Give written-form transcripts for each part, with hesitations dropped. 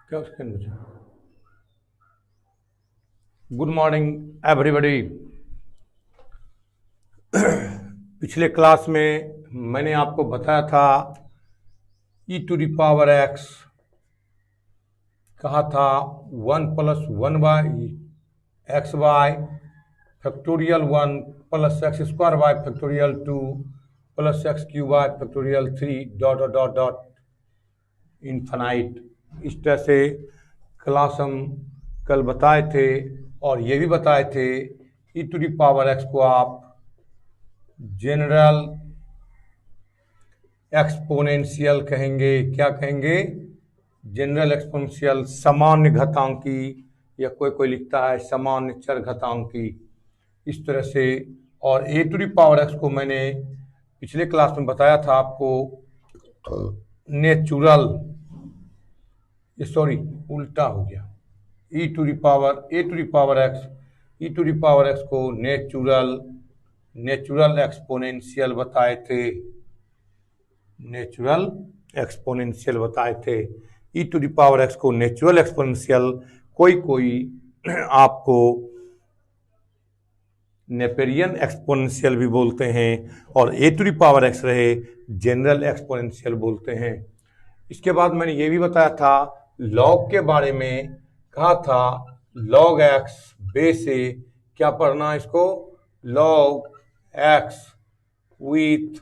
क्या उसके अंदर? Good morning everybody. पिछले क्लास में मैंने आपको बताया था e to the power x कहा था 1 + 1 by x y factorial 1 + x² by factorial 2 + x³ by factorial 3 dot dot dot dot infinite. इस तरह से क्लास हम कल बताए थे और ये भी बताए थे e to the power x को आप जनरल एक्सपोनेंशियल कहेंगे। क्या कहेंगे? जनरल एक्सपोनेंशियल, सामान्य घातांकी, या कोई लिखता है सामान्य चर घातांकी, इस तरह से। और a to the power x को मैंने पिछले क्लास में बताया था आपको नेचुरल, सॉरी उल्टा हो गया, a to the power x को नेचुरल एक्सपोनेंशियल बताए थे। नेचुरल एक्सपोनेंशियल बताए थे। e to the power x को नेचुरल एक्सपोनेंशियल, कोई आपको नेपेरियन एक्सपोनेंशियल भी बोलते हैं, और a to the power x रहे जनरल एक्सपोनेंशियल बोलते हैं। इसके बाद मैंने ये भी बताया था लॉग के बारे में, कहा था लॉग एक्स बेस ए, क्या पढ़ना है इसको? लॉग एक्स विथ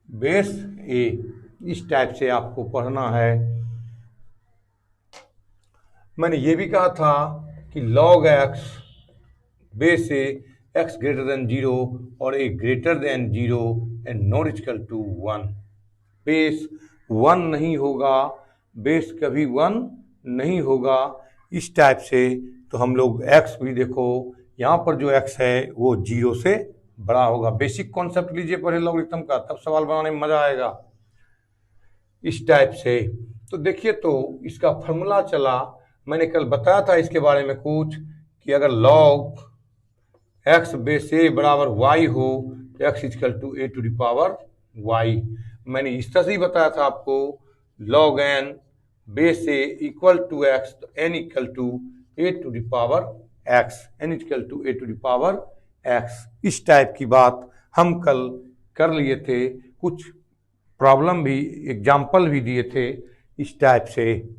बेस ए, इस टाइप से आपको पढ़ना है। मैंने ये भी कहा था कि log x base a x greater than 0 और a greater than 0 and not equal to 1। Base 1 नहीं होगा, बेस कभी 1 नहीं होगा, इस टाइप से। तो हम लोग एक्स भी देखो, यहाँ पर जो एक्स है वो 0 से बड़ा होगा। बेसिक कॉन्सेप्ट लीजिए पहले लॉगरिथम का, तब सवाल बनाने में मजा आएगा, इस टाइप से। तो देखिए, तो इसका फॉर्मूला चला, मैंने कल बताया था इसके बारे में कुछ, कि अगर लॉग एक्स बेस ए बराबर वाई हो तो x equal to a to the power y. मैंने इस तरह से ही बताया था आपको, log n base a equal to x, तो n equal to a to the power x, n equal to a to the power x. इस टाइप की बात हम कल कर लिए थे, कुछ प्रॉब्लम भी, एग्जाम्पल भी दिए थे इस टाइप से।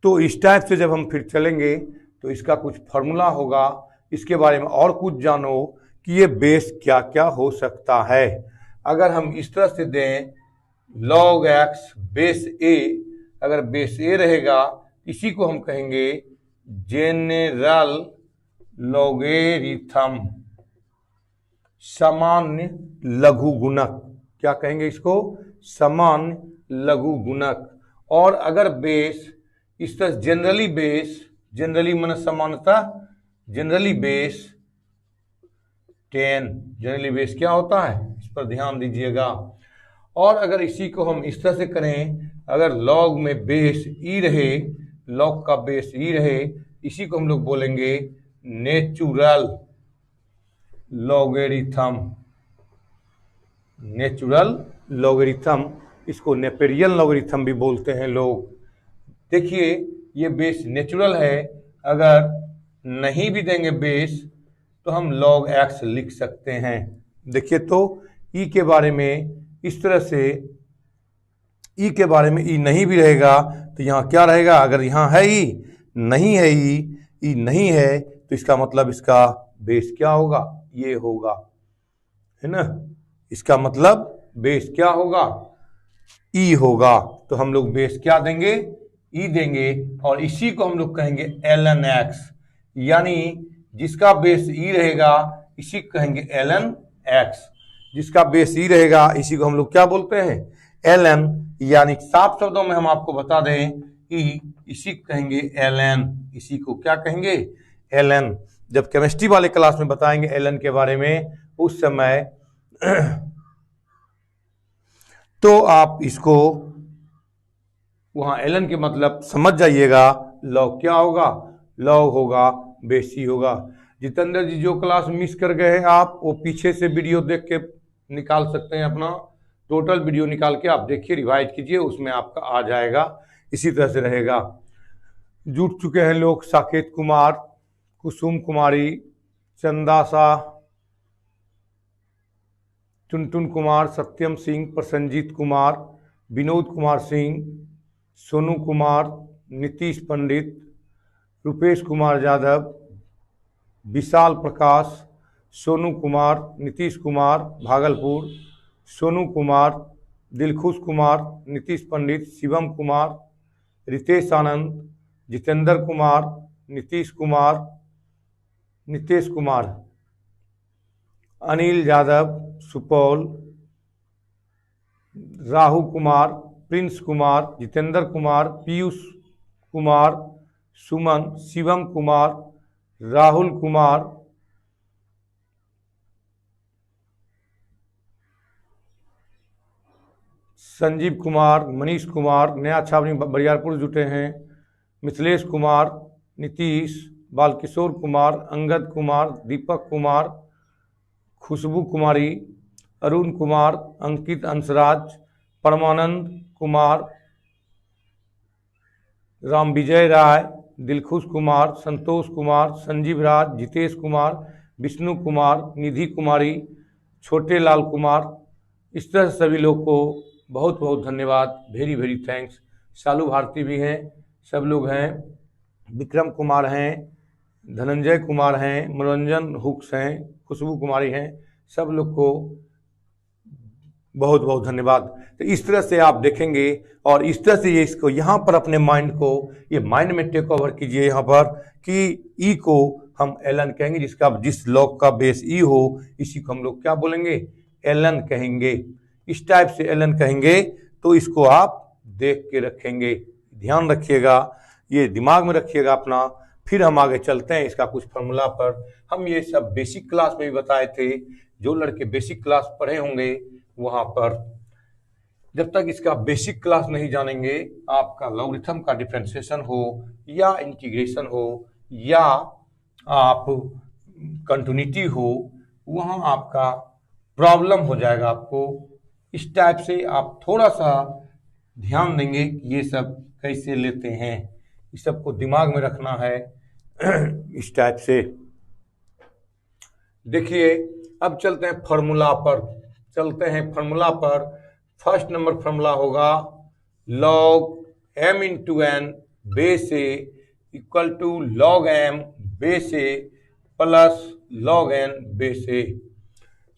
तो इस टाइप से जब हम फिर चलेंगे तो इसका कुछ फार्मूला होगा, इसके बारे में और कुछ जानो कि ये बेस क्या क्या हो सकता है। अगर हम इस तरह से दें log x बेस ए, अगर बेस ए रहेगा इसी को हम कहेंगे जेनरल लॉगरिथम, सामान्य लघु गुणक। क्या कहेंगे इसको? सामान्य लघु गुणक। और अगर बेस इस तरह जनरली बेस, जनरली मन सामान्यता, जनरली बेस 10, जनरली बेस क्या होता है इस पर ध्यान दीजिएगा। और अगर इसी को हम इस तरह से करें, अगर लॉग में बेस ई रहे, लॉग का बेस ई रहे, इसी को हम लोग बोलेंगे नेचुरल लॉगरिथम, नेचुरल लॉगरिथम। इसको नेपेरियन लॉगरिथम भी बोलते हैं लोग। देखिए, ये बेस नेचुरल है, अगर नहीं भी देंगे बेस तो हम log x लिख सकते हैं। देखिए, तो e के बारे में इस तरह से, e के बारे में e नहीं भी रहेगा तो यहाँ क्या रहेगा? अगर यहाँ है e, नहीं है e नहीं है, तो इसका मतलब इसका बेस क्या होगा? ये होगा, है ना। इसका मतलब बेस क्या होगा? e होगा। तो हम लोग बेस क्या देंगे? ई देंगे, और इसी को हम लोग कहेंगे ln x, यानी जिसका बेस ई रहेगा इसी को कहेंगे ln x। जिसका बेस ई रहेगा इसी को हम लोग क्या बोलते हैं? ln, यानी साफ शब्दों में हम आपको बता दें कि इसी को कहेंगे ln, इसी को क्या कहेंगे? ln। जब केमिस्ट्री वाले क्लास में बताएंगे ln के बारे में उस समय तो आप इसको वहाँ ln के मतलब समझ जाइएगा। लॉग क्या होगा? लॉग होगा, बेस ही होगा। जितेंद्र जी, जो क्लास मिस कर गए हैं आप, वो पीछे से वीडियो देख के निकाल सकते हैं, अपना टोटल वीडियो निकाल के आप देखिए, रिवाइज कीजिए, उसमें आपका आ जाएगा। इसी तरह से रहेगा। जुट चुके हैं लोग साकेत कुमार, कुसुम कुमारी, चंदासा, टुनटुन कुमार, सत्यम सिंह, प्रसन्नजीत कुमार, विनोद कुमार सिंह, सोनू कुमार, नीतीश पंडित, रुपेश कुमार यादव, विशाल प्रकाश, सोनू कुमार, नीतीश कुमार भागलपुर, सोनू कुमार, दिलखुश कुमार, नीतीश पंडित, शिवम कुमार, रितेश आनंद, जितेंद्र कुमार, नीतीश कुमार, अनिल यादव सुपौल, राहु कुमार, प्रिंस कुमार, जितेंद्र कुमार, पीयूष कुमार, सुमन, शिवम कुमार, राहुल कुमार, संजीव कुमार, मनीष कुमार, नया छावनी बरियारपुर जुटे हैं, मिथिलेश कुमार, नीतीश, बालकिशोर कुमार, अंगद कुमार, दीपक कुमार, खुशबू कुमारी, अरुण कुमार, अंकित अंशराज, परमानंद कुमार, राम विजय राय, दिलखुश कुमार, संतोष कुमार, संजीव राज, जितेश कुमार, विष्णु कुमार, निधि कुमारी, छोटे लाल कुमार। इस तरह सभी लोग को बहुत बहुत धन्यवाद, वेरी वेरी थैंक्स। शालू भारती भी हैं, सब लोग हैं, विक्रम कुमार हैं, धनंजय कुमार हैं, मनोरंजन हुक्स हैं, खुशबू कुमारी हैं, सब लोग को बहुत बहुत धन्यवाद। तो इस तरह से आप देखेंगे और इस तरह से ये इसको यहाँ पर अपने माइंड को, ये माइंड में टेक ओवर कीजिए यहाँ पर कि ई को हम एलन कहेंगे, जिसका जिस लॉग का बेस ई हो इसी को हम लोग क्या बोलेंगे, एलन कहेंगे। इस टाइप से एलन कहेंगे, तो इसको आप देख के रखेंगे, ध्यान रखिएगा, ये दिमाग में रखिएगा अपना। फिर हम आगे चलते हैं इसका कुछ फॉर्मूला पर। हम ये सब बेसिक क्लास में भी बताए थे, जो लड़के बेसिक क्लास पढ़े होंगे वहां पर। जब तक इसका बेसिक क्लास नहीं जानेंगे, आपका लॉगरिथम का डिफरेंशिएशन हो या इंटीग्रेशन हो या आप कंटिन्यूटी हो, वहां आपका प्रॉब्लम हो जाएगा। आपको इस टाइप से आप थोड़ा सा ध्यान देंगे कि ये सब कैसे लेते हैं, इस सब को दिमाग में रखना है। इस टाइप से देखिए, अब चलते हैं फॉर्मूला पर। फर्स्ट नंबर फॉर्मूला होगा log m into n base a equal to log m base a plus log n base ए।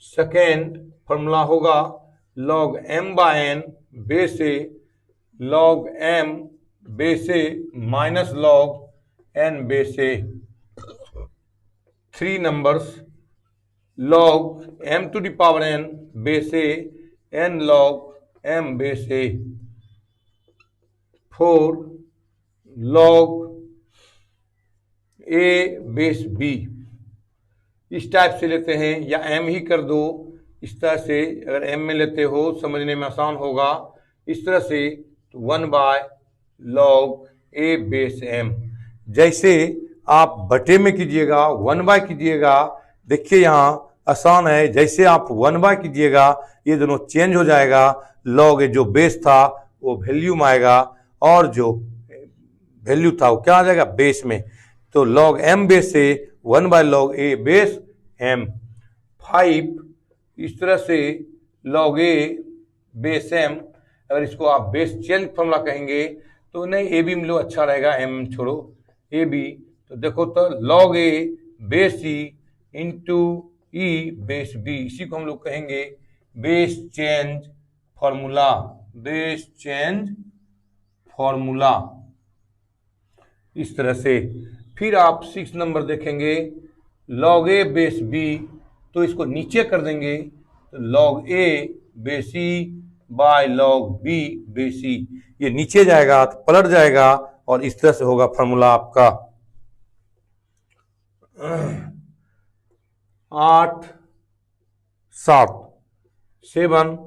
सेकेंड फॉर्मूला होगा log m by n base a log m base a minus log n base ए। 3 numbers log m to the power n base a n log m base a. 4 log a base b। इस type से लेते हैं, या m ही कर दो, इस तरह से अगर m में लेते हो समझने में आसान होगा। इस तरह से 1 by log a base m। जैसे आप बटे में कीजिएगा 1 बाय कीजिएगा, देखिए यहाँ आसान है, जैसे आप 1 बाय कीजिएगा ये दोनों चेंज हो जाएगा, log ए जो बेस था वो वैल्यू में आएगा और जो वैल्यू था वो क्या आ जाएगा, बेस में। तो log m बेस से 1 by log a base m। 5 इस तरह से log a बेस m। अगर इसको आप बेस चेंज फॉर्मूला कहेंगे तो नहीं, ए बी में लो अच्छा रहेगा, m छोड़ो, ए बी। तो देखो तो log a base e into e base b, इसी को हम लोग कहेंगे base change formula. Base change formula इस तरह से। फिर आप 6 नंबर देखेंगे log a बेस b, तो इसको नीचे कर देंगे तो log a base e by log b base e, ये नीचे जाएगा तो पलट जाएगा और इस तरह से होगा फॉर्मूला आपका। 8 7 7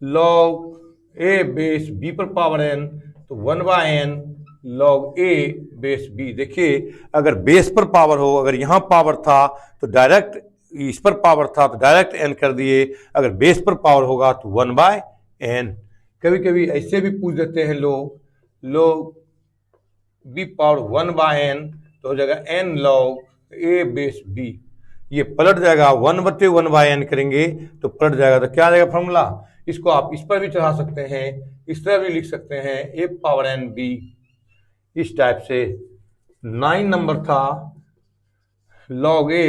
log a बेस b पर पावर n, तो 1 by n log a base b। देखिए अगर बेस पर पावर हो, अगर यहाँ पावर था तो डायरेक्ट इस पर पावर था तो डायरेक्ट n कर दिए, अगर बेस पर पावर होगा तो 1 बाय n। कभी कभी ऐसे भी पूछ देते हैं लोग log b power 1 by n, तो हो जाएगा n log a base b। ये पलट जाएगा, 1/1 बाय n करेंगे तो पलट जाएगा, तो क्या आ जाएगा फॉर्मूला। इसको आप इस पर भी चढ़ा सकते हैं, इस तरह भी लिख सकते हैं a पावर n b, इस टाइप से। 9 नंबर था log a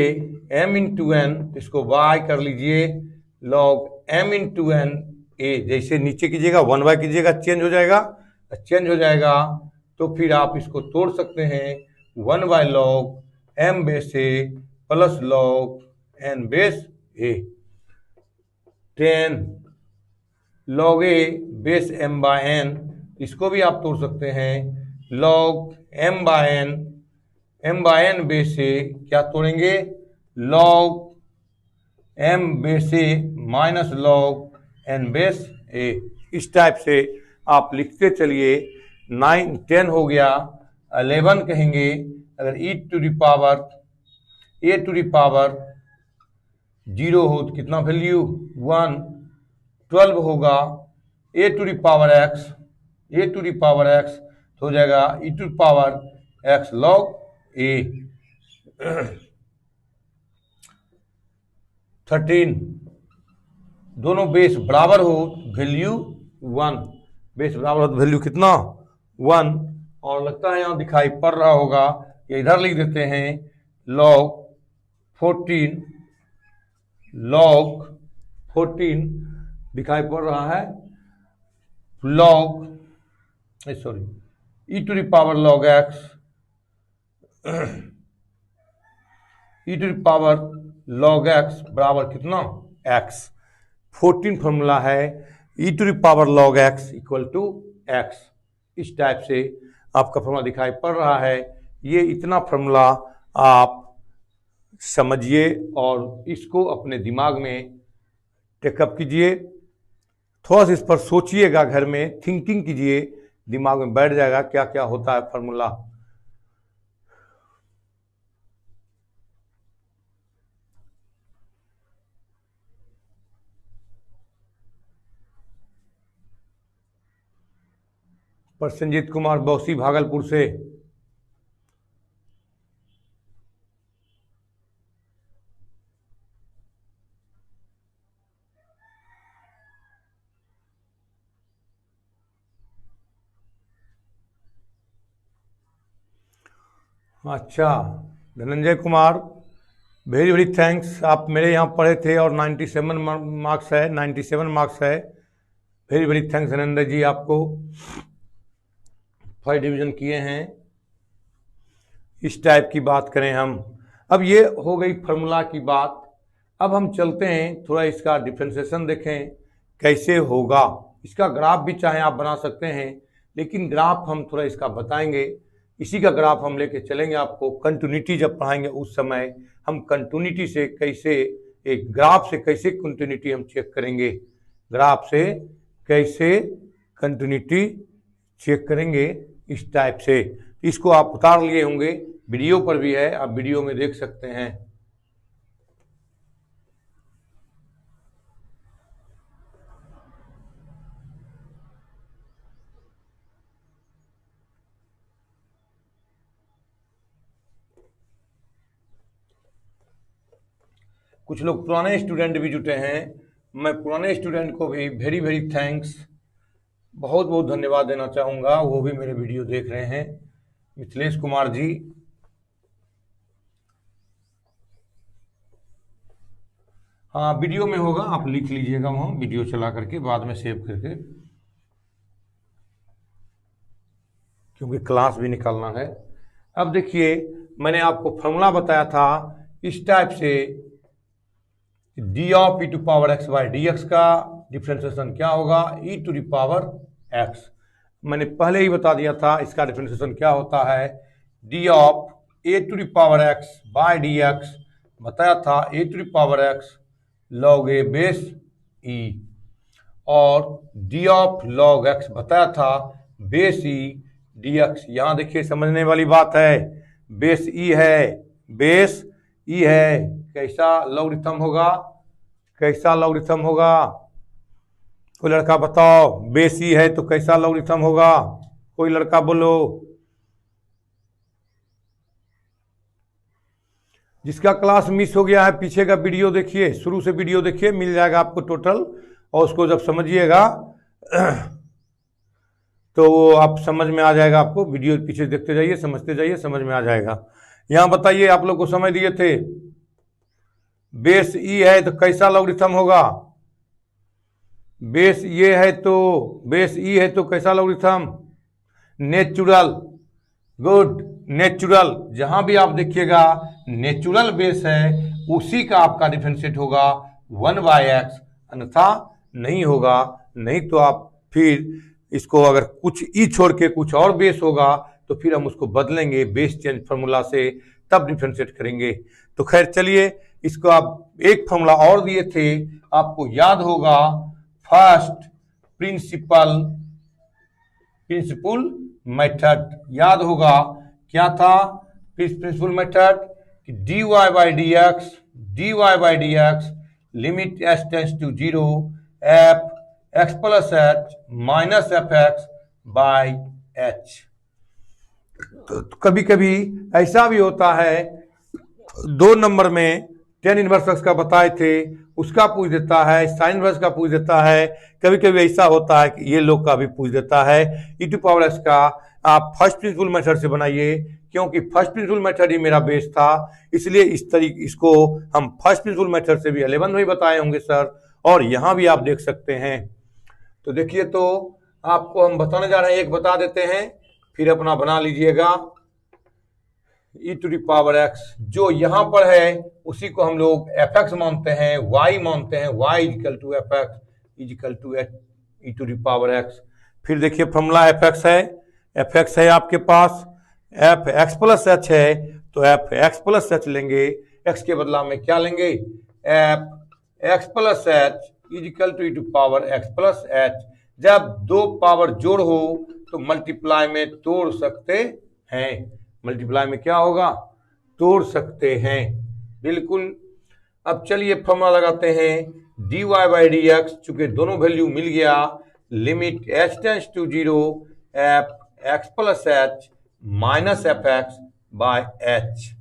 m into n, इसको y कर लीजिए log m into n a, जैसे नीचे कीजिएगा 1 बाय कीजिएगा, चेंज हो जाएगा, चेंज हो जाएगा तो फिर आप इसको तोड़ सकते हैं 1 by log m base a plus log n base a। 10 log a base m by n, इसको भी आप तोड़ सकते हैं log m by n base a, क्या तोड़ेंगे log m base a minus log n base a। इस type से आप लिखते चलिए। 9 10 हो गया, 11 कहेंगे अगर e to the power a to the power 0 हो तो कितना वैल्यू 1। 12 होगा a to the power x, a to the power x तो हो जाएगा e to the power x log a। 13 दोनों बेस बराबर हो वैल्यू 1, बेस बराबर हो तो वैल्यू कितना 1। और लगता है यहाँ दिखाई पड़ रहा होगा, ये इधर लिख देते हैं log 14 दिखाई पड़ रहा है log e to the power log x, e to the power log x बराबर कितना x। 14 फॉर्मूला है e to the power log x equal to x। इस टाइप से आपका फॉर्मूला दिखाई पड़ रहा है। ये इतना फॉर्मूला आप समझिए और इसको अपने दिमाग में टेकअप कीजिए, थोड़ा सा इस पर सोचिएगा, घर में थिंकिंग कीजिए, दिमाग में बैठ जाएगा क्या क्या होता है फॉर्मूला। प्रसन्नजीत कुमार बौसी भागलपुर से। अच्छा Dhananjay Kumar, very very thanks, आप मेरे यहाँ पढ़े थे और 97 मार्क्स है, 97 मार्क्स है। वेरी वेरी थैंक्स धनंजय जी, आपको फर्स्ट डिवीजन किए हैं। इस टाइप की बात करें हम, अब ये हो गई फार्मूला की बात। अब हम चलते हैं थोड़ा इसका डिफ्रेंसिएशन देखें कैसे होगा। इसका ग्राफ भी चाहे आप बना सकते हैं, लेकिन ग्राफ हम थोड़ा इसका बताएंगे। इसी का ग्राफ हम लेके चलेंगे आपको। कंटिन्यूटी जब पढ़ाएंगे उस समय हम कंटिन्यूटी से कैसे, एक ग्राफ से कैसे कंटिन्यूटी हम चेक करेंगे, ग्राफ से कैसे कंटिन्यूटी चेक करेंगे, इस टाइप से। इसको आप उतार लिए होंगे, वीडियो पर भी है, आप वीडियो में देख सकते हैं। कुछ लोग पुराने स्टूडेंट भी जुटे हैं, मैं पुराने स्टूडेंट को भी वेरी वेरी थैंक्स, बहुत बहुत धन्यवाद देना चाहूँगा, वो भी मेरे वीडियो देख रहे हैं। मिथिलेश कुमार जी, हाँ वीडियो में होगा, आप लिख लीजिएगा वहाँ वीडियो चला करके, बाद में सेव करके, क्योंकि क्लास भी निकालना है। अब देखिए मैंने आपको फॉर्मूला बताया था इस टाइप से, d of e to power x by d x का डिफ्रेंसिएशन क्या होगा, e to the power x. मैंने पहले ही बता दिया था इसका डिफ्रेंसिएशन क्या होता है, d of a to the power x by d x बताया था, a to the power x log a base e, और डी ऑफ लॉग एक्स बताया था बेस ई डी एक्स। यहाँ देखिए समझने वाली बात है, बेस ई है, बेस ई है, कैसा लॉगरिथम होगा, कैसा लॉगरिथम होगा, कोई लड़का बताओ, बेस ई है तो कैसा लॉगरिथम होगा, कोई लड़का बोलो। जिसका क्लास मिस हो गया है पीछे का वीडियो देखिए, शुरू से वीडियो देखिए, मिल जाएगा आपको टोटल, और उसको जब समझिएगा तो वो आप समझ में आ जाएगा, आपको वीडियो पीछे देखते जाइए, समझते जाइए, समझ में आ जाएगा। यहां बताइए, आप लोग को समझ दिए थे, बेस ई है तो कैसा लॉगरिथम होगा? बेस ये है तो बेस ई है तो कैसा लॉगरिथम? नेचुरल। Good, natural. जहां भी आप देखिएगा नेचुरल बेस है उसी का आपका डिफरेंशिएट होगा 1/x, अन्यथा नहीं होगा। नहीं तो आप फिर इसको अगर कुछ ई छोड़ के कुछ और बेस होगा तो फिर हम उसको बदलेंगे बेस चेंज फार्मूला से, तब डिफरेंशिएट करेंगे। तो खैर चलिए, इसको आप एक फार्मूला और दिए थे, आपको याद होगा, फर्स्ट प्रिंसिपल मेथड याद होगा। क्या था principle method? dy by dx limit s tends to 0 f x plus h minus f x by h. तो कभी कभी ऐसा भी होता है, 2 नंबर में टेन इनवर्स एक्स का बताए थे, उसका पूछ देता है, साइन इनवर्स का पूछ देता है, कभी कभी ऐसा होता है कि ये लोग का भी पूछ देता है। ई टू पावर एक्स का आप फर्स्ट प्रिंसिपल मेथड से बनाइए, क्योंकि फर्स्ट प्रिंसिपल मेथड ही मेरा बेस था, इसलिए इसको हम फर्स्ट प्रिंसिपल मेथड से भी 11 में ही बताए होंगे सर, और यहां भी आप देख सकते हैं। तो देखिए, तो आपको हम बताने जा रहे हैं, एक बता देते हैं, फिर अपना बना लीजिएगा। ई टू दी पावर एक्स जो यहां पर है उसी को हम लोग एफ एक्स मानते हैं, वाई मानते हैं, y is equal to f x is equal to e to the power x. फिर देखिए फॉर्मूला एफ एक्स है आपके पास, एफ एक्स प्लस एच है तो एफ एक्स प्लस एच लेंगे, एक्स के बदला में क्या लेंगे? F x plus h is equal to e to power x plus h. जब 2 पावर जोड़ हो तो मल्टीप्लाई में तोड़ सकते हैं, मल्टीप्लाई में क्या होगा? तोड़ सकते हैं, बिल्कुल। अब चलिए फॉर्मूला लगाते हैं, dy बाई डी एक्स, चूंकि दोनों वैल्यू मिल गया, limit h tends to 0 f x plus h minus f x by h.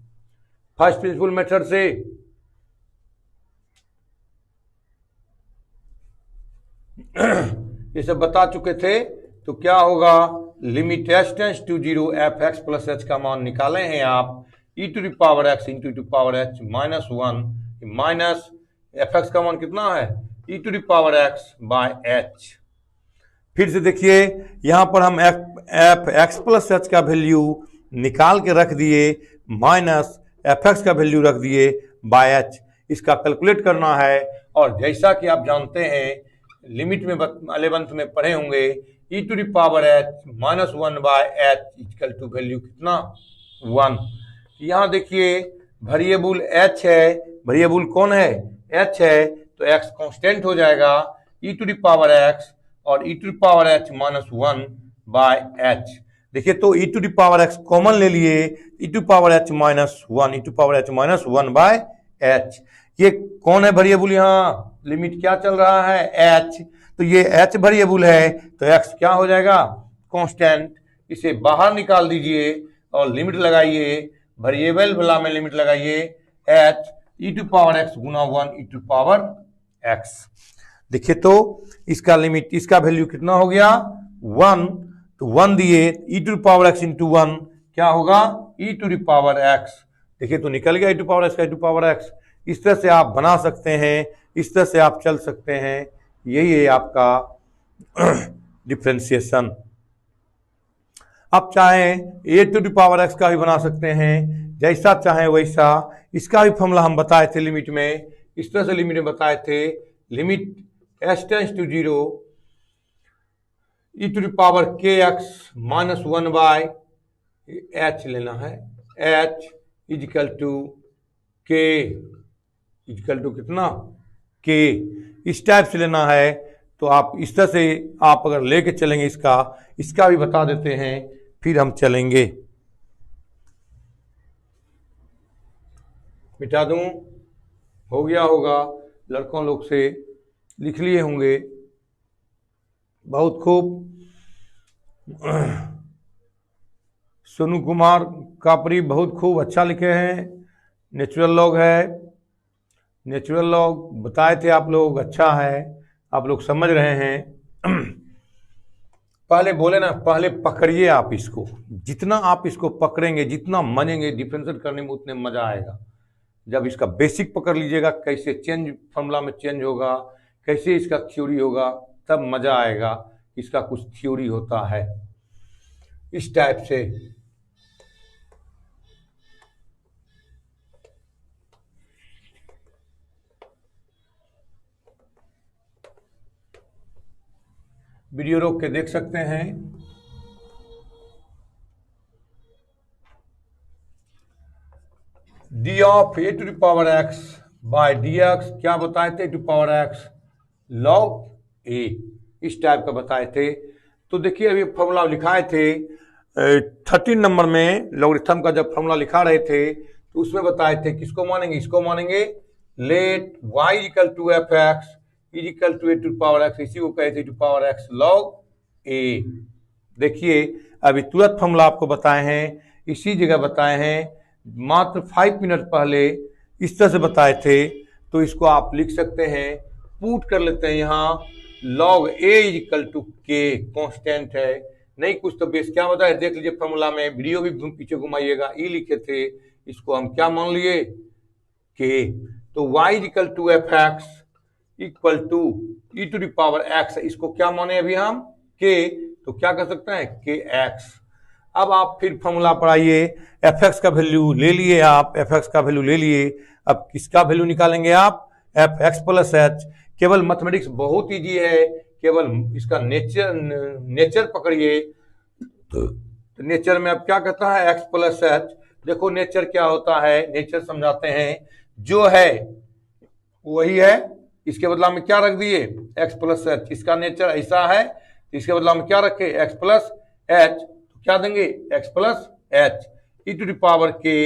First principle method से ये सब बता चुके थे, तो क्या होगा? Limit h tends to 0 f x plus h का मान निकाले हैं आप, e to the power x into to power h minus 1, minus f x का मान कितना है? E to the power x by h. फिर से देखिए, यहां पर हम एफ एक्स प्लस एच का वैल्यू निकाल के रख दिए, माइनस एफ एक्स का वैल्यू रख दिए बाय एच। इसका कैलकुलेट करना है, और जैसा कि आप जानते हैं लिमिट में 11th में पढ़े होंगे, e to the power h minus 1 by h equal to value कितना? 1। यहाँ देखिए वेरिएबल एच है, वेरिएबल कौन है? एच है, तो एक्स कांस्टेंट हो जाएगा, e to the power x और e to the power h minus 1 by h. देखिए, तो e to the power x common ले लिए, e to power h minus 1, e to power h minus 1 by h. ये कौन है variable? यहाँ limit क्या चल रहा है? एच। तो ये एच वेरिएबल है, तो एक्स क्या हो जाएगा? कांस्टेंट। इसे बाहर निकाल दीजिए और लिमिट लगाइए, वेरिएबल वाला में लिमिट लगाइए, h e to power x गुना 1 ई टू पावर एक्स। देखिए, तो इसका लिमिट, इसका वैल्यू कितना हो गया? 1। तो 1 दिए, ई टू पावर एक्स इंटू 1 क्या होगा? E to the power x. देखिए, तो निकल गया ई टू पावर एक्स का ई टू पावर एक्स। इस तरह से आप बना सकते हैं, इस तरह से आप चल सकते हैं, यही है आपका डिफ्रेंसिएशन। आप चाहें ए टू दी पावर एक्स का भी बना सकते हैं, जैसा चाहें वैसा। इसका भी फॉर्मूला हम बताए थे लिमिट में, इस तरह से लिमिट में बताए थे, limit h tends to 0 e to the power के एक्स माइनस 1 बाय एच लेना है, h is equal to k, is equal to कितना? के। इस टाइप से लेना है, तो आप इस तरह से आप अगर लेके चलेंगे, इसका भी बता देते हैं, फिर हम चलेंगे। मिटा दूं? हो गया होगा, लड़कों लोग से लिख लिए होंगे, बहुत खूब। सोनू कुमार कापरी बहुत खूब अच्छा लिखे हैं। नेचुरल लॉग है, नेचुरल लॉग बताए थे आप लोग, अच्छा है, आप लोग समझ रहे हैं। पहले बोले ना, पहले पकड़िए आप इसको, जितना आप इसको पकड़ेंगे, जितना मनेंगे डिफरेंशिएट करने में, उतने मजा आएगा। जब इसका बेसिक पकड़ लीजिएगा, कैसे चेंज फॉर्मूला में चेंज होगा, कैसे इसका थ्योरी होगा, तब मजा आएगा। इसका कुछ थ्योरी होता है इस टाइप से। वीडियो रोक के देख सकते हैं। D of a to the power x by d x क्या बताए थे, to power x log a, इस टाइप का बताए थे। तो देखिए अभी फॉर्मूला लिखाए थे 13 नंबर में, लॉगरिथम का जब फॉर्मूला लिखा रहे थे तो उसमें बताए थे किसको मानेंगे, इसको मानेंगे। Let y equal to f x is equal to a to power x, इसी को कहते to power x log a. देखिए अभी तुरंत फॉर्मूला आपको बताए हैं, इसी जगह बताए हैं, मात्र 5 मिनट पहले इस तरह से बताए थे। तो इसको आप लिख सकते हैं, पुट कर लेते हैं यहाँ, log a is equal to k, constant है, नहीं कुछ तो बेस क्या बताया देख लीजिए फॉर्मूला में, वीडियो भी पीछे घुमाइएगा, ई लिखे थे, इसको हम क्या मान लिए, के। तो y equal to f x equal to e to the power x, इसको क्या माने अभी हम, के, तो क्या कर सकते हैं, के एक्स। अब आप फिर फॉर्मूला पढ़ाइए, एफ एक्स का वैल्यू ले लिए आप, एफ एक्स का वैल्यू ले लिए, अब किसका वैल्यू निकालेंगे आप, एफ एक्स प्लस एच। केवल मैथमेटिक्स बहुत इजी है, केवल इसका नेचर पकड़िए। तो नेचर में अब क्या कहता है, एक्स प्लस एच। देखो नेचर क्या होता है, नेचर समझाते हैं, जो है वही है, इसके बदला में क्या रख दिए, एक्स प्लस एच। इसका नेचर ऐसा है, इसके बदला में क्या रखे, एक्स प्लस एच, तो क्या देंगे, x plus h e to the power के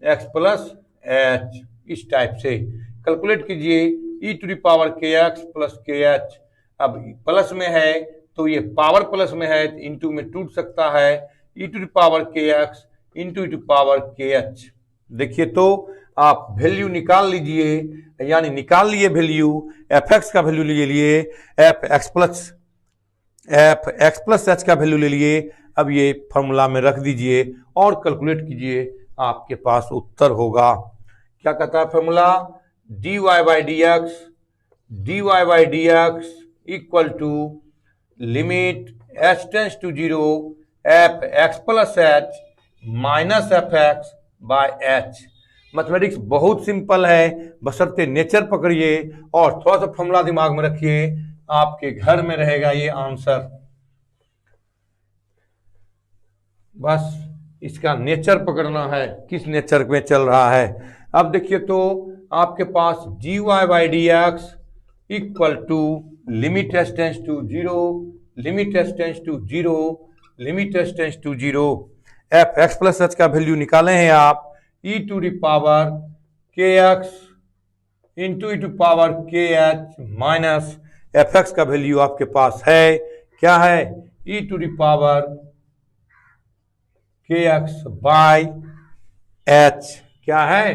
एक्स प्लस एच, इस टाइप से कैलकुलेट कीजिए, ई टू द पावर के एक्स प्लस के एच। अब प्लस में है तो ये पावर प्लस में है, इंटू में टूट सकता है, ई टू द पावर के एक्स इंटू टू पावर के एच। देखिए तो आप वैल्यू निकाल लीजिए, यानी निकाल लिए वैल्यू, एफ एक्स का वैल्यू ले लिए, एफ एक्स प्लस एच का वैल्यू ले लिए। अब ये फॉर्मूला में रख दीजिए और कैलकुलेट कीजिए, आपके पास उत्तर होगा। क्या कहता है formula, dy by d x equal to limit h tends to 0 f x plus h minus f x by h. Mathematics बहुत सिंपल है, बशर्ते नेचर पकड़िए और थोड़ा सा फॉर्मूला दिमाग में रखिए, आपके घर में रहेगा ये आंसर। बस इसका नेचर पकड़ना है, किस नेचर में चल रहा है। अब देखिए तो आपके पास dy by d x equal to limit h tends to 0, limit h tends to 0, limit h tends to 0, f x plus h का वैल्यू निकाले हैं आप, ई टू द पावर के x into e to power के h minus f x का value आपके पास है, क्या है, ई टू द पावर के एक्स बाय एच, क्या है,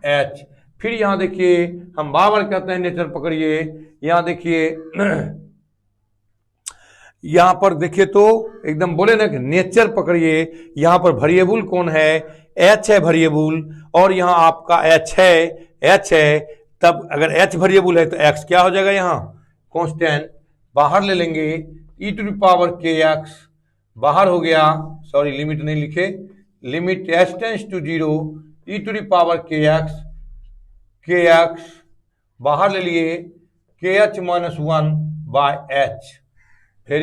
एच। फिर यहां देखिए हम बार कहते हैं नेचर पकड़िए, यहां देखिए यहां पर देखिए तो एकदम बोले ना कि नेचर पकड़िए, यहां पर वेरिएबल कौन है, एच है वेरिएबल, और यहां आपका एच है, तब अगर एच वेरिएबल है तो एक्स क्या हो जाएगा, यहां कांस्टेंट, बाहर ले लेंगे, ई टू द पावर के एक्स बाहर हो गया, सॉरी लिमिट नहीं लिखे, limit h tends to 0 e to the power के एक्स बाहर ले लिए, के एच माइनस 1 बाय एच। फिर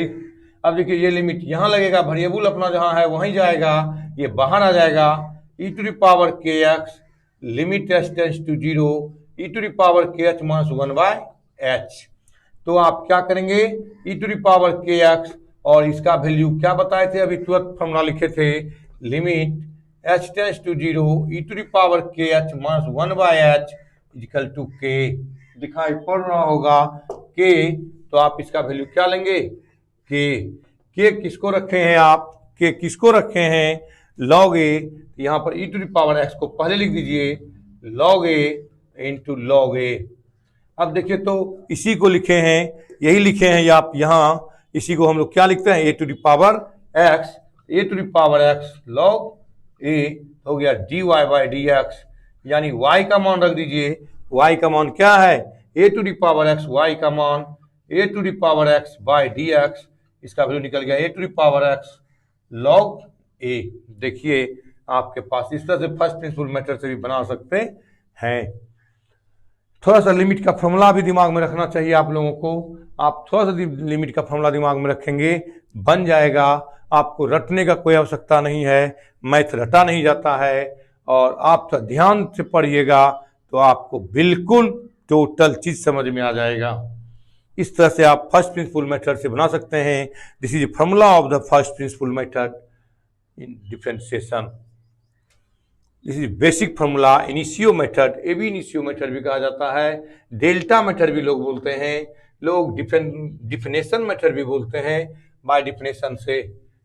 अब देखिए ये लिमिट यहां लगेगा, वेरिएबल अपना जहां है वहीं जाएगा, ये बाहर आ जाएगा, ई टू द पावर के x limit h tends to 0 e to the power के एच माइनस 1 बाय एच। तो आप क्या करेंगे, ई टू द पावर के एक्स और इसका वैल्यू क्या बताए थे, अभी तुरंत फॉर्मूला लिखे थे, limit h tends to 0 e to the power के h minus 1 by h equal to k. दिखाई पड़ रहा होगा के, तो आप इसका वैल्यू क्या लेंगे, के किसको रखे हैं आप, के किसको रखे हैं, log a, यहाँ पर e to the power x को पहले लिख दीजिए log a into log a। अब देखिए तो इसी को लिखे हैं, यही लिखे हैं आप यहाँ, इसी को हम लोग क्या लिखते हैं, a to the power x log a हो गया dy बाई dx, यानी y का मान रख दीजिए, y का मान क्या है, a to the power x, y का मान a to the power x by dx, इसका वैल्यू निकल गया a to the power x log a। देखिए आपके पास इस तरह से फर्स्ट प्रिंसिपल मेथड से भी बना सकते हैं। थोड़ा सा लिमिट का फॉर्मूला भी दिमाग में रखना चाहिए आप लोगों को, आप थोड़ा सा लिमिट का फॉर्मूला दिमाग में रखेंगे बन जाएगा, आपको रटने का कोई आवश्यकता नहीं है, मैथ रटा नहीं जाता है, और आप थोड़ा ध्यान से पढ़िएगा तो आपको बिल्कुल टोटल चीज समझ में आ जाएगा। इस तरह से आप फर्स्ट प्रिंसिपल मेथड से बना सकते हैं। This is formula of the first principle method in differentiation. This is basic formula, initio method, ab initio method भी कहा जाता है, डेल्टा मेथड भी लोग बोलते हैं, लोग डिफिनेशन मेथड भी बोलते हैं, बाय डिफिनेशन से।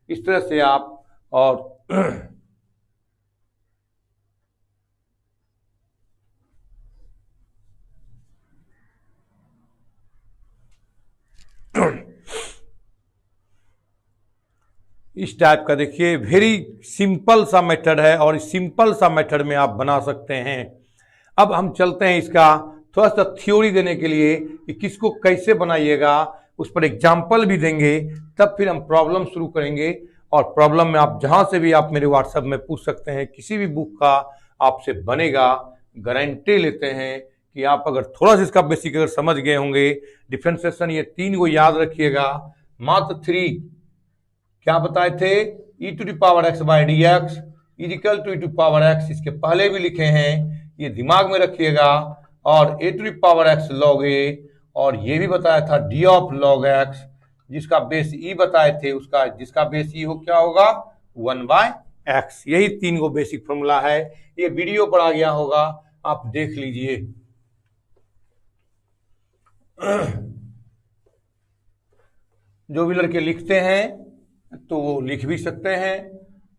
इस तरह से आप और इस टाइप का देखिए वेरी सिंपल सा मेथड है, और इस सिंपल सा मेथड में आप बना सकते हैं। अब हम चलते हैं इसका थोड़ा सा थ्योरी देने के लिए कि किसको कैसे बनाइएगा, उस पर एग्जाम्पल भी देंगे, तब फिर हम प्रॉब्लम शुरू करेंगे। और प्रॉब्लम में आप जहां से भी आप मेरे व्हाट्सएप में पूछ सकते हैं, किसी भी बुक का आपसे बनेगा, गारंटी लेते हैं कि आप अगर थोड़ा सा इसका बेसिक अगर समझ गए होंगे, डिफरेंशिएशन ये तीन को याद रखिएगा, मात्र 3 क्या बताए थे, e to the power x by d x is equal to e to power x, इसके पहले भी लिखे हैं, ये दिमाग में रखिएगा। और a to the power x log a, और ये भी बताया था d ऑफ log x, जिसका बेस e बताए थे, उसका जिसका बेस e हो क्या होगा 1 बाय x। यही 3 को बेसिक फॉर्मूला है, ये वीडियो पर आ गया होगा, आप देख लीजिए। जो भी लड़के लिखते हैं तो वो लिख भी सकते हैं,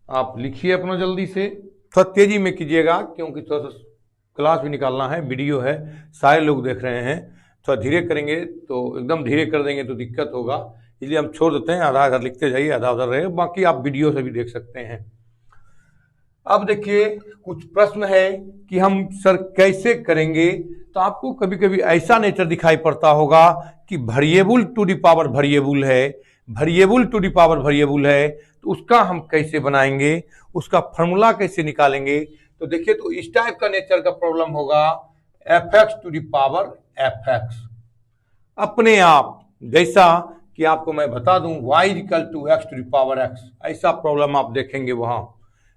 आप लिखिए अपना जल्दी से, थोड़ा तेजी में कीजिएगा क्योंकि थोड़ा सा क्लास भी निकालना है, वीडियो है, सारे लोग देख रहे हैं। थोड़ा धीरे करेंगे तो एकदम धीरे कर देंगे तो दिक्कत होगा, इसलिए हम छोड़ देते हैं, आधा इधर लिखते जाइए आधा उधर रहे, बाकी आप वीडियो से भी देख सकते हैं। अब देखिए कुछ प्रश्न है कि हम सर कैसे करेंगे, तो आपको कभी कभी ऐसा नेचर दिखाई पड़ता होगा कि variable to the power variable है, variable to the power variable है, तो उसका हम कैसे बनाएंगे, उसका फॉर्मूला कैसे निकालेंगे। तो देखिए तो इस टाइप का नेचर का प्रॉब्लम होगा, fx to the power fx अपने आप, जैसा कि आपको मैं बता दूं y equal to x to the power x, ऐसा प्रॉब्लम आप देखेंगे वहां,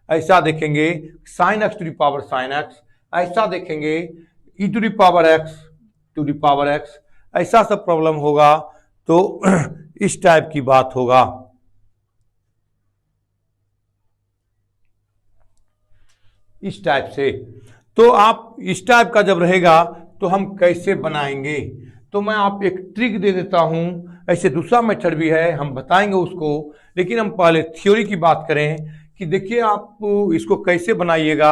ऐसा देखेंगे sin x to the power sin x, ऐसा देखेंगे e to the power x to the power x, ऐसा सब प्रॉब्लम होगा। तो इस टाइप की बात होगा, इस टाइप से। तो आप इस टाइप का जब रहेगा तो हम कैसे बनाएंगे, तो मैं आप एक ट्रिक दे देता हूं, ऐसे दूसरा मेथड भी है, हम बताएंगे उसको, लेकिन हम पहले थ्योरी की बात करें कि देखिए आप इसको कैसे बनाइएगा।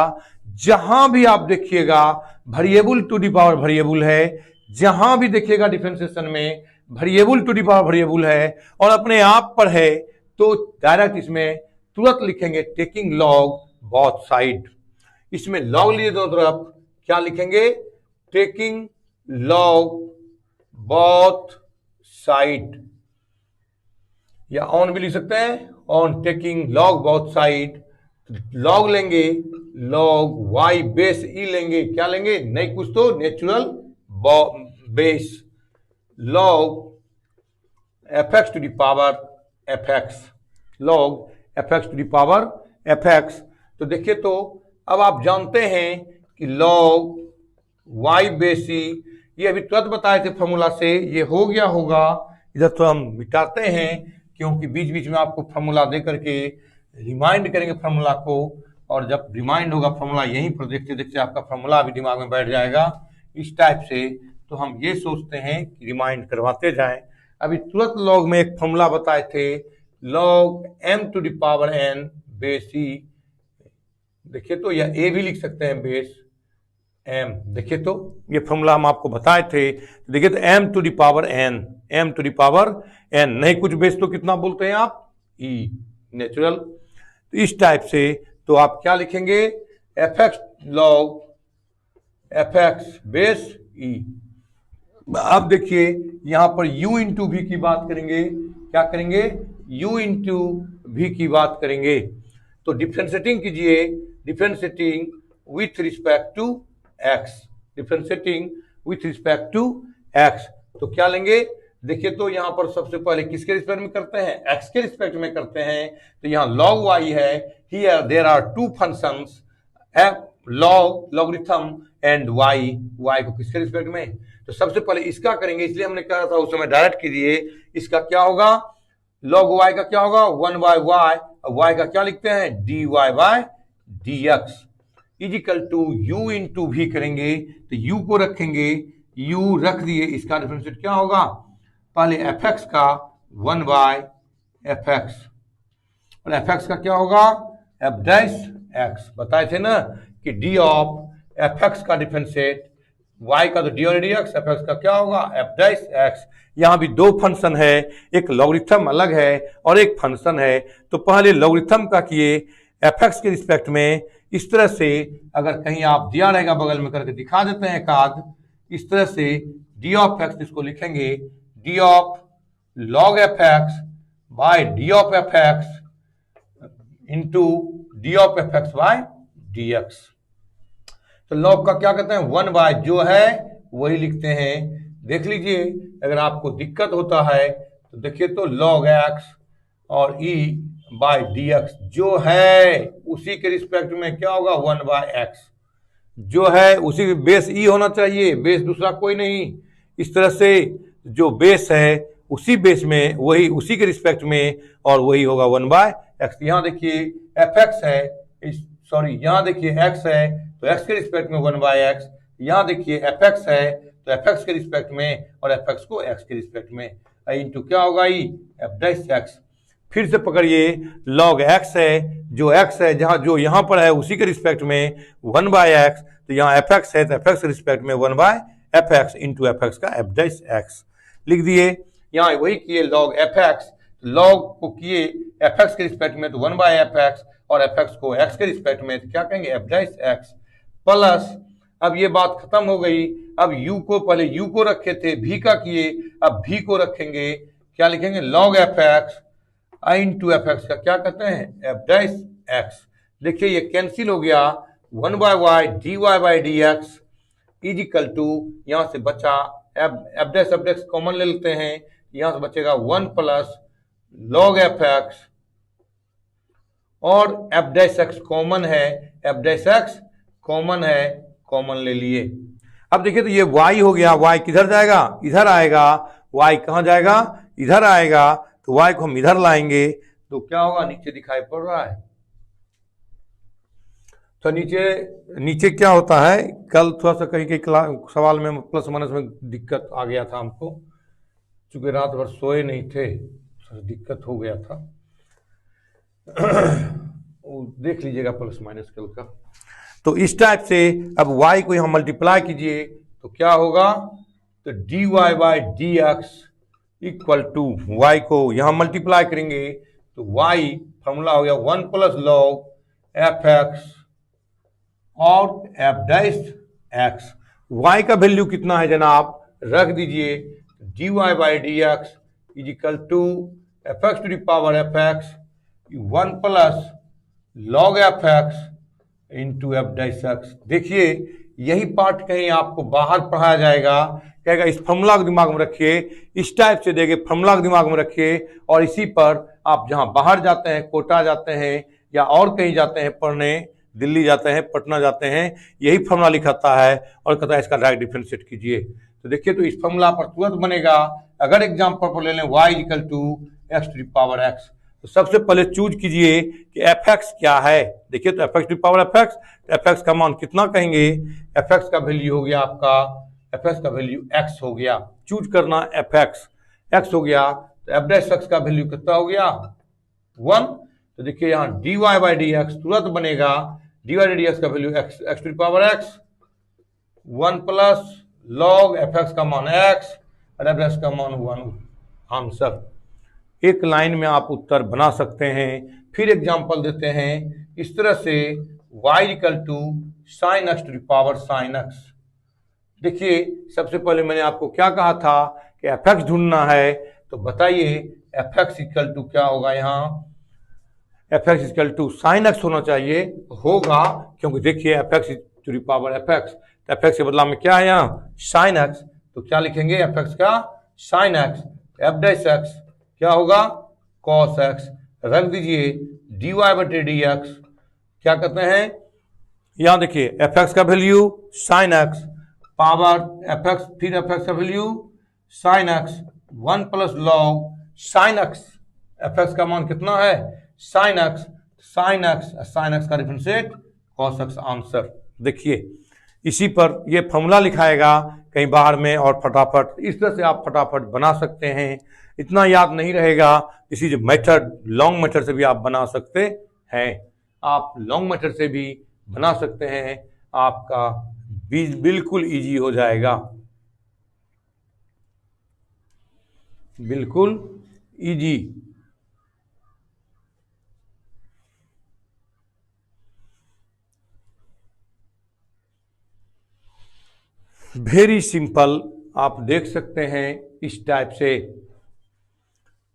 जहां भी आप देखिएगा variable to the power variable है, जहां भी देखिएगा डिफरेंशिएशन में variable to the power variable है और अपने आप पर है, तो डायरेक्ट इसमें तुरंत लिखेंगे टेकिंग लॉग बोथ साइड। इसमें लॉग लिए दोनों तरफ, क्या लिखेंगे, टेकिंग लॉग बोथ साइड, या ऑन भी लिख सकते हैं, on taking log both side. Log लेंगे, लॉग y बेस e लेंगे, क्या लेंगे, नहीं कुछ तो natural base, log fx to the power fx, log fx to the power fx। तो देखिए तो अब आप जानते हैं कि लॉग y बेस e, ये अभी तुरंत बताए थे फॉर्मूला से, ये हो गया होगा, इधर तो हम मिटाते हैं क्योंकि बीच बीच में आपको फॉर्मूला दे करके रिमाइंड करेंगे फॉर्मूला को, और जब रिमाइंड होगा फॉर्मूला यहीं पर देखते देखते आपका फॉर्मूला भी दिमाग में बैठ जाएगा इस टाइप से। तो हम ये सोचते हैं कि रिमाइंड करवाते जाएं। अभी तुरंत लॉग में एक फॉर्मूला बताए थे, log m to the power n base e देखिए तो या ए भी लिख सकते हैं बेस एम। देखिए तो ये फॉर्मूला हम आपको बताए थे। देखिए तो m to the power n, m to the power n, नहीं कुछ बेस तो कितना बोलते हैं आप, ई नेचुरल। तो इस टाइप से तो आप क्या लिखेंगे, f x log f x base e. अब देखिए यहां पर u इंटू भी की बात करेंगे, क्या करेंगे, u इंटू भी की बात करेंगे। तो डिफ्रेंशिएटिंग कीजिए, differentiating with respect to x, differentiating with respect to x, तो क्या लेंगे, देखिए तो यहां पर सबसे पहले किसके रिस्पेक्ट में करते हैं, x के रिस्पेक्ट में करते हैं। तो यहां log y है, here there are two functions log logarithm and y को किसके रिस्पेक्ट में, तो सबसे पहले इसका करेंगे, इसलिए हमने कहा था उस समय डायरेक्ट कीजिए। इसका क्या होगा, log y का क्या होगा 1/y, y का क्या लिखते हैं dy/dx is equal to u into भी करेंगे, तो u को रखेंगे, u रख दिए, इसका डिफरेंशिएट क्या होगा, पहले fx का 1/fx और fx का क्या होगा f'(x), बताए थे ना कि d ऑफ fx का डिफरेंशिएट y का तो डी और डी एक्स, fx का क्या होगा f'(x). यहां भी दो फंक्शन है, एक लॉगरिथम अलग है और एक फंक्शन है। तो पहले लॉगरिथम का किए fx के रिस्पेक्ट में, इस तरह से अगर कहीं आप दिया रहेगा बगल में करके दिखा देते हैं एकाध, इस तरह से d ऑफ x इसको लिखेंगे d of log fx by d of fx into d of fx by dx। तो log का क्या कहते हैं 1/, जो है वही लिखते हैं। देख लीजिए अगर आपको दिक्कत होता है तो देखिए तो log x और e बाय dx जो है उसी के रिस्पेक्ट में क्या होगा 1/x, जो है उसी बेस e होना चाहिए, बेस दूसरा कोई नहीं। इस तरह से जो बेस है उसी बेस में वही उसी के रिस्पेक्ट में और वही होगा 1/x। यहाँ देखिए fx है, सॉरी यहाँ देखिए x है तो x के रिस्पेक्ट में 1/x, यहाँ देखिए fx है तो fx के रिस्पेक्ट में और fx को x के रिस्पेक्ट में, इंटू क्या होगा ई f'(x). फिर से पकड़िए log x है, जो x है जहां जो यहाँ पर है उसी के रिस्पेक्ट में 1/x, तो यहाँ fx है तो fx के रिस्पेक्ट में 1/fx इंटू fx का f'(x) लिख दिए। यहाँ वही किए log fx, log को किए fx के रिस्पेक्ट में तो 1/fx और fx को x के रिस्पेक्ट में तो क्या कहेंगे f'(x) प्लस, अब ये बात खत्म हो गई। अब u को पहले u को रखे थे, v का किए, अब v को रखेंगे, क्या लिखेंगे log fx इंटू fx का क्या कहते हैं f'(x). देखिए ये कैंसिल हो गया, 1/y dy/dx इजिकल टू, यहां से बचा f'(x) कॉमन ले लेते हैं, यहां से बचेगा 1 प्लस log fx और f'(x) कॉमन है, f'(x) कॉमन है, कॉमन ले लिए। अब देखिए तो ये y हो गया, y किधर जाएगा, इधर आएगा, y कहां जाएगा, इधर आएगा, तो y को हम इधर लाएंगे तो क्या होगा, नीचे दिखाई पड़ रहा है। तो नीचे क्या होता है, कल थोड़ा सा कहीं के सवाल में प्लस माइनस में दिक्कत आ गया था हमको, चूंकि रात भर सोए नहीं थे, दिक्कत हो गया था। देख लीजिएगा प्लस माइनस कल का। तो इस टाइप से अब y को यहां मल्टीप्लाई कीजिए तो क्या होगा, तो dy/dx इक्वल टू, y को यहां मल्टीप्लाई करेंगे तो y फॉर्मूला हो गया 1 प्लस log fx और f'(x). y का वैल्यू कितना है जनाब, रख दीजिए dy/dx is equal to fx to the power fx 1 plus log fx into f'(x). देखिए यही पार्ट कहीं आपको बाहर पढ़ाया जाएगा, कहेगा इस फॉर्मूला को दिमाग में रखिए, इस टाइप से देंगे फॉर्मूला को दिमाग में रखिए और इसी पर आप जहां बाहर जाते हैं, कोटा जाते हैं या और कहीं जाते हैं पढ़ने, दिल्ली जाते हैं, पटना जाते हैं, यही फॉर्मूला लिखाता है और कहता है इसका डायरेक्ट डिफरेंशिएट कीजिए। तो देखिए तो इस फॉर्मूला पर तुरंत बनेगा। अगर एग्जाम्पल पर ले लें y equal to x to the power x, तो सबसे पहले चूज कीजिए कि fx क्या है। देखिए तो fx to the power fx, तो fx का मान कितना कहेंगे, fx का वैल्यू हो गया आपका, fx का वैल्यू x हो गया, चूज करना x हो गया, तो f'(x) का वैल्यू कितना हो गया 1। तो देखिए यहाँ dy/dx तुरंत बनेगा डिवाइडेड एक्स का value x to the power x, 1 plus log f x का मान एक्स और एफ एक्स का मान 1। आंसर एक लाइन में आप उत्तर बना सकते हैं। फिर एग्जांपल देते हैं इस तरह से y equal to sine x to the power sine x. देखिए सबसे पहले मैंने आपको क्या कहा था कि एफ एक्स ढूंढना है, तो बताइए एफ एक्स इक्वल टू क्या होगा। यहाँ f x equal to sine x होना चाहिए, होगा, क्योंकि देखिए f x to the power f x, तो एफ एक्स के बदला में क्या है यहाँ साइन एक्स, तो क्या लिखेंगे एफ एक्स का sine x, f dash x क्या होगा कॉस एक्स, रख दीजिए डी वाई बटे डी एक्स क्या कहते हैं, यहां देखिए एफ एक्स का value sine x power f x, फिर एफ एक्स का value sine x 1 plus log sine x, f x का मान कितना है साइन एक्स, साइन एक्स का डिफरेंशिएट कॉस एक्स। आंसर देखिए इसी पर ये फॉर्मूला लिखाएगा कहीं बाहर में, और फटाफट इस तरह से आप फटाफट बना सकते हैं। इतना याद नहीं रहेगा, इसी जो मेथड लॉन्ग मेथड से भी आप बना सकते हैं, आप लॉन्ग मेथड से भी बना सकते हैं, आपका बिल्कुल इजी हो जाएगा, बिल्कुल इजी। वेरी सिंपल, आप देख सकते हैं इस टाइप से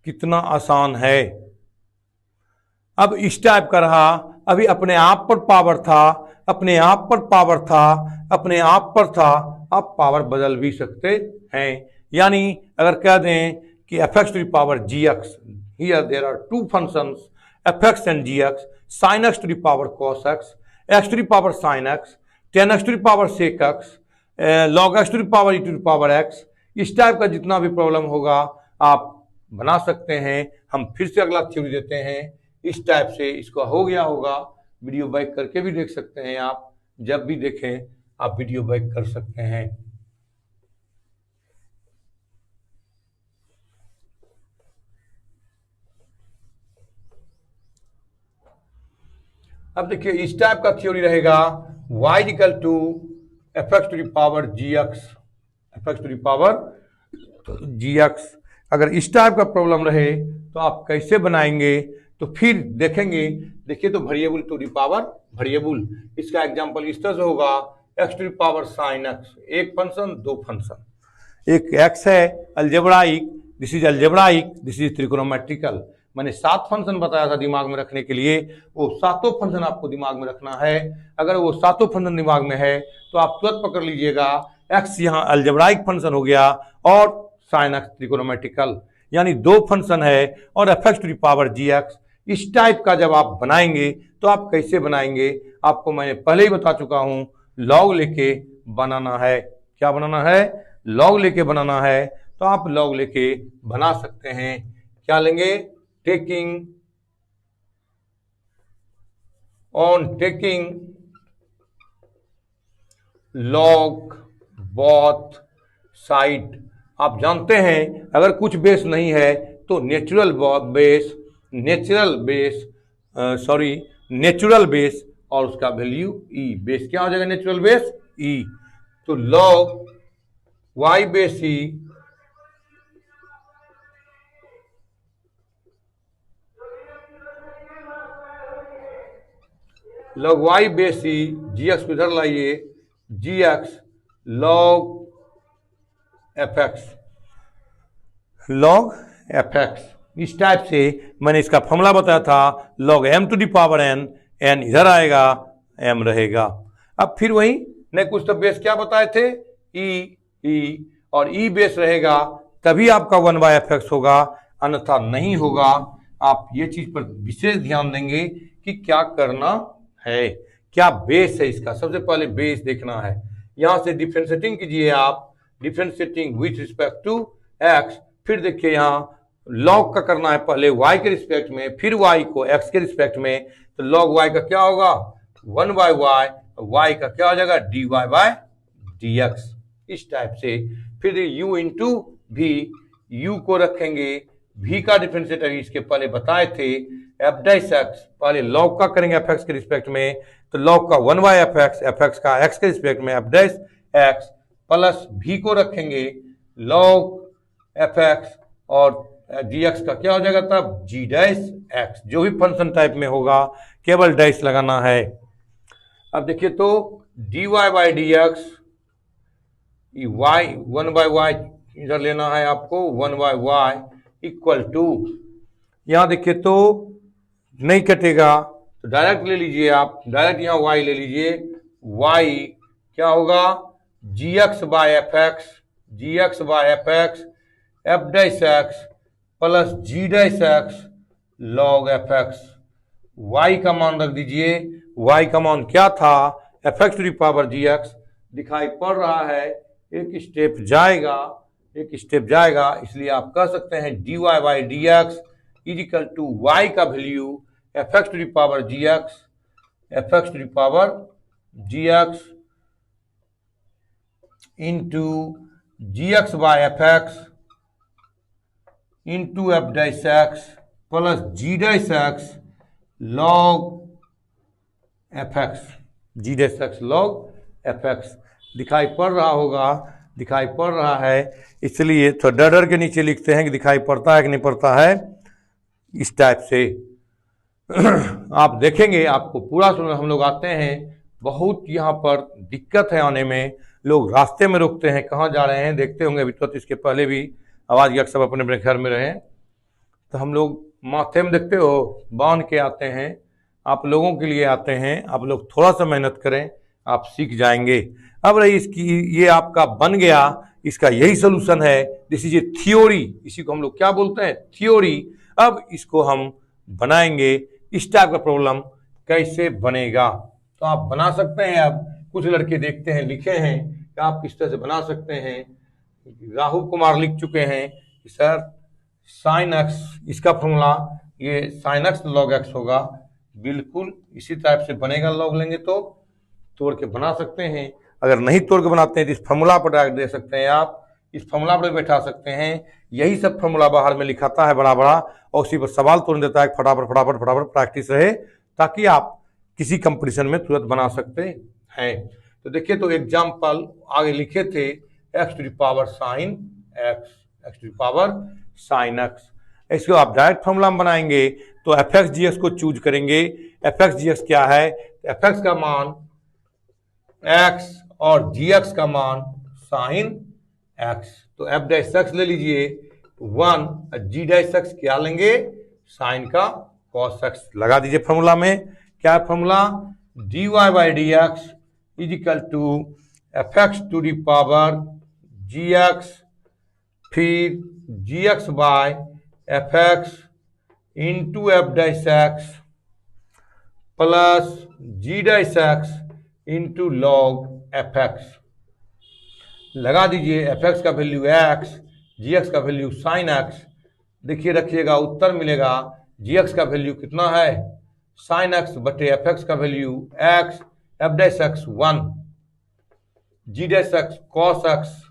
कितना आसान है। अब इस टाइप का रहा, अभी अपने आप पर पावर था, अपने आप पर पावर था, अपने आप पर था, आप पावर बदल भी सकते हैं। यानी अगर कह दें कि f x to the power g x, here there are two functions f x and g x, sine x to the power cos x, x to the power sine x, tan x to the power sec x, log x to the power e to the power x, इस type का जितना भी problem होगा आप बना सकते हैं। हम फिर से अगला थ्योरी देते हैं इस टाइप से, इसको हो गया होगा, वीडियो बैक करके भी देख सकते हैं आप, जब भी देखें आप वीडियो बैक कर सकते हैं। अब देखिए इस टाइप का थ्योरी रहेगा y equal to f x to the power g x, f x to the power g x. अगर इस टाइप का प्रॉब्लम रहे तो आप कैसे बनाएंगे, तो फिर देखेंगे। देखिए तो variable to the power variable, इसका एग्जांपल इस तरह से होगा x to the power sine x, एक फंक्शन दो फंक्शन, एक एक्स है algebraic, this is algebraic, this is trigonometrical. मैंने 7 फंक्शन बताया था दिमाग में रखने के लिए, वो सातों फंक्शन आपको दिमाग में रखना है। अगर वो सातों फंक्शन दिमाग में है तो आप तुरंत पकड़ लीजिएगा, एक्स यहाँ अलजेब्राइक फंक्शन हो गया और साइन एक्स त्रिकोणोमेट्रिकल, यानी 2 फंक्शन है और f x to the power g x. इस टाइप का जब आप बनाएंगे तो आप कैसे बनाएंगे, आपको मैंने पहले ही बता चुका हूं, लॉग लेके बनाना है। क्या बनाना है, लॉग लेके बनाना है, तो आप लॉग लेके बना सकते हैं। क्या लेंगे, टेकिंग लॉग बोथ साइड। आप जानते हैं अगर कुछ बेस नहीं है तो नेचुरल बेस और उसका वैल्यू ई, बेस क्या हो जाएगा नेचुरल बेस ई, तो log y base e log y base e, g x को इधर लाइए, g x log f x, log f x. इस टाइप से मैंने इसका फॉर्मूला बताया था, log m to the power n, n इधर आएगा, एम रहेगा। अब फिर वही नहीं कुछ तो बेस क्या बताए थे, ई और ई बेस रहेगा तभी आपका 1/fx होगा, अन्यथा नहीं होगा। आप ये चीज पर विशेष ध्यान देंगे कि क्या करना है, क्या बेस है इसका। सबसे पहले बेस देखना है, यहां से डिफरेंशिएटिंग कीजिए आप, differentiating with respect to x, फिर देखिए यहाँ लॉग का करना है पहले y के रिस्पेक्ट में, फिर y को x के रिस्पेक्ट में, तो log y का क्या होगा 1/y, y का क्या हो जाएगा dy/dx। इस टाइप से फिर u इंटू v, u को रखेंगे, v का डिफरेंशिएटर इसके पहले बताए थे, एफ डैश एक्स, पहले लॉग का करेंगे एफ एक्स के रिस्पेक्ट में, तो लॉग का 1/fx, एफ एक्स का एक्स के रिस्पेक्ट में एफ डैश एक्स, प्लस भी को रखेंगे लॉग एफ एक्स, और जी एक्स का क्या हो जाएगा तब जी डैश एक्स। जो भी फंक्शन टाइप में होगा केवल डैश लगाना है। अब देखिए तो dy by d x, y 1/y इधर लेना है आपको, 1/y इक्वल टू, यहां देखिए तो नहीं कटेगा तो डायरेक्ट ले लीजिए आप, डायरेक्ट यहाँ y ले लीजिए, y क्या होगा g x by f x, g x by f x f dash x plus g dash x log f x. y का मान रख दीजिए, y का मान क्या था f x to the power g x, दिखाई पड़ रहा है, एक स्टेप जाएगा, एक स्टेप जाएगा, इसलिए आप कह सकते हैं dy by d x is equal to y का value f x to the power g x, f x to the power g x into g x by f x into f dash x plus g dash x log f x, g dash x log f x. दिखाई पड़ रहा होगा, दिखाई पड़ रहा है, इसलिए तो डर के नीचे लिखते हैं कि दिखाई पड़ता है कि नहीं पड़ता है, इस टाइप से आप देखेंगे आपको पूरा सुनने हम लोग आते हैं, बहुत यहाँ पर दिक्कत है आने में, लोग रास्ते में रुकते हैं, कहाँ जा रहे हैं देखते होंगे अभी तो, इसके पहले भी आवाज़ यक सब अपने अपने घर में रहे, तो हम लोग माथे में देखते हो बांध के आते हैं, आप लोगों के लिए आते हैं, आप लोग थोड़ा सा मेहनत करें आप सीख जाएंगे। अब रही इसकी, ये आपका बन गया, इसका यही सोल्यूशन है, दिस इज ए थ्योरी, इसी को हम लोग क्या बोलते हैं थ्योरी। अब इसको हम बनाएंगे, इस टाइप का प्रॉब्लम कैसे बनेगा तो आप बना सकते हैं। अब कुछ लड़के देखते हैं लिखे हैं कि आप किस तरह से बना सकते हैं, राहुल कुमार लिख चुके हैं कि सर साइन एक्स, इसका फॉर्मूला ये साइन एक्स लॉग एक्स होगा, बिल्कुल इसी टाइप से बनेगा, लॉग लेंगे तो तोड़ के बना सकते हैं, अगर नहीं तोड़ के बनाते हैं तो इस फॉर्मूला पर डायरेक्ट दे सकते हैं, आप इस फॉर्मूला पर बैठा सकते हैं, यही सब फॉर्मूला बाहर में लिखाता है बड़ा बड़ा, और उसी पर सवाल तोड़ देता है, फटाफट फटाफट फटाफट प्रैक्टिस रहे ताकि आप किसी कंपटीशन में तुरंत बना सकते हैं। तो देखिए तो एग्जाम्पल आगे लिखे थे, x to the power sine x, x to the power sine x, इसको आप डायरेक्ट फॉर्मूला में बनाएंगे तो एफ एक्स जी एक्स को चूज करेंगे। एफ एक्स जी एक्स क्या है, एफ एक्स का मान एक्स और जी एक्स का मान साइन एक्स, तो एफ डैश एक्स ले लीजिए 1, जी डैश एक्स क्या लेंगे साइन का कॉस एक्स, लगा दीजिए फॉर्मूला में, क्या formula dy by d x is equal to f x to the power g x, फिर g x by f x into f dash x plus g dash x into log f x, लगा दीजिए f x का value x, g x का value sine x, देखिए रखिएगा उत्तर मिलेगा, जी x का value कितना है साइन एक्स बटे एफ एक्स का value x, f dash x 1, g dash x cos x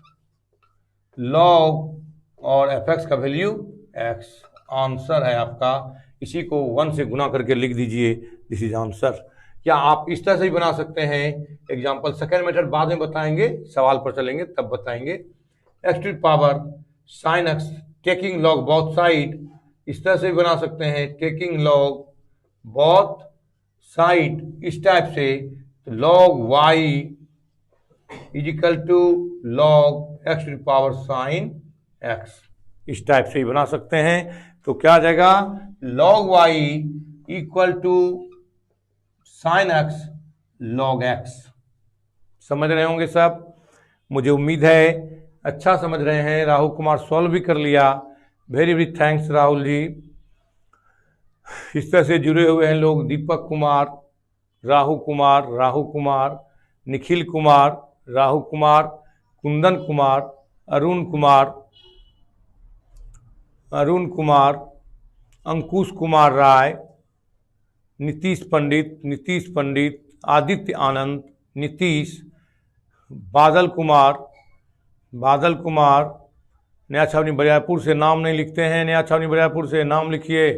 log और एफ एक्स का वैल्यू एक्स, आंसर है आपका, इसी को 1 से गुना करके लिख दीजिए, दिस इज आंसर। क्या आप इस तरह से भी बना सकते हैं, एग्जाम्पल सेकेंड मेथड बाद में बताएंगे, सवाल पर चलेंगे तब बताएंगे। X to the power sine x taking log both side, इस तरह से भी बना सकते हैं, टेकिंग लॉग बोथ साइड, इस टाइप से, तो log y is equal to log x to the power sine x, इस टाइप से ही बना सकते हैं। तो क्या आ जाएगा log y equal to sine x log x, समझ रहे होंगे सब, मुझे उम्मीद है अच्छा समझ रहे हैं। राहुल कुमार सॉल्व भी कर लिया, very very thanks Rahul ji. इस तरह से जुड़े हुए हैं लोग, दीपक कुमार, राहुल कुमार, निखिल कुमार, राहुल कुमार, कुंदन कुमार, अरुण कुमार, अंकुश कुमार राय, नीतीश पंडित, आदित्य आनंद, नीतीश, बादल कुमार, नया छावनी बरियारपुर से नाम नहीं लिखते हैं, नया छावनी बरियारपुर से नाम लिखिए,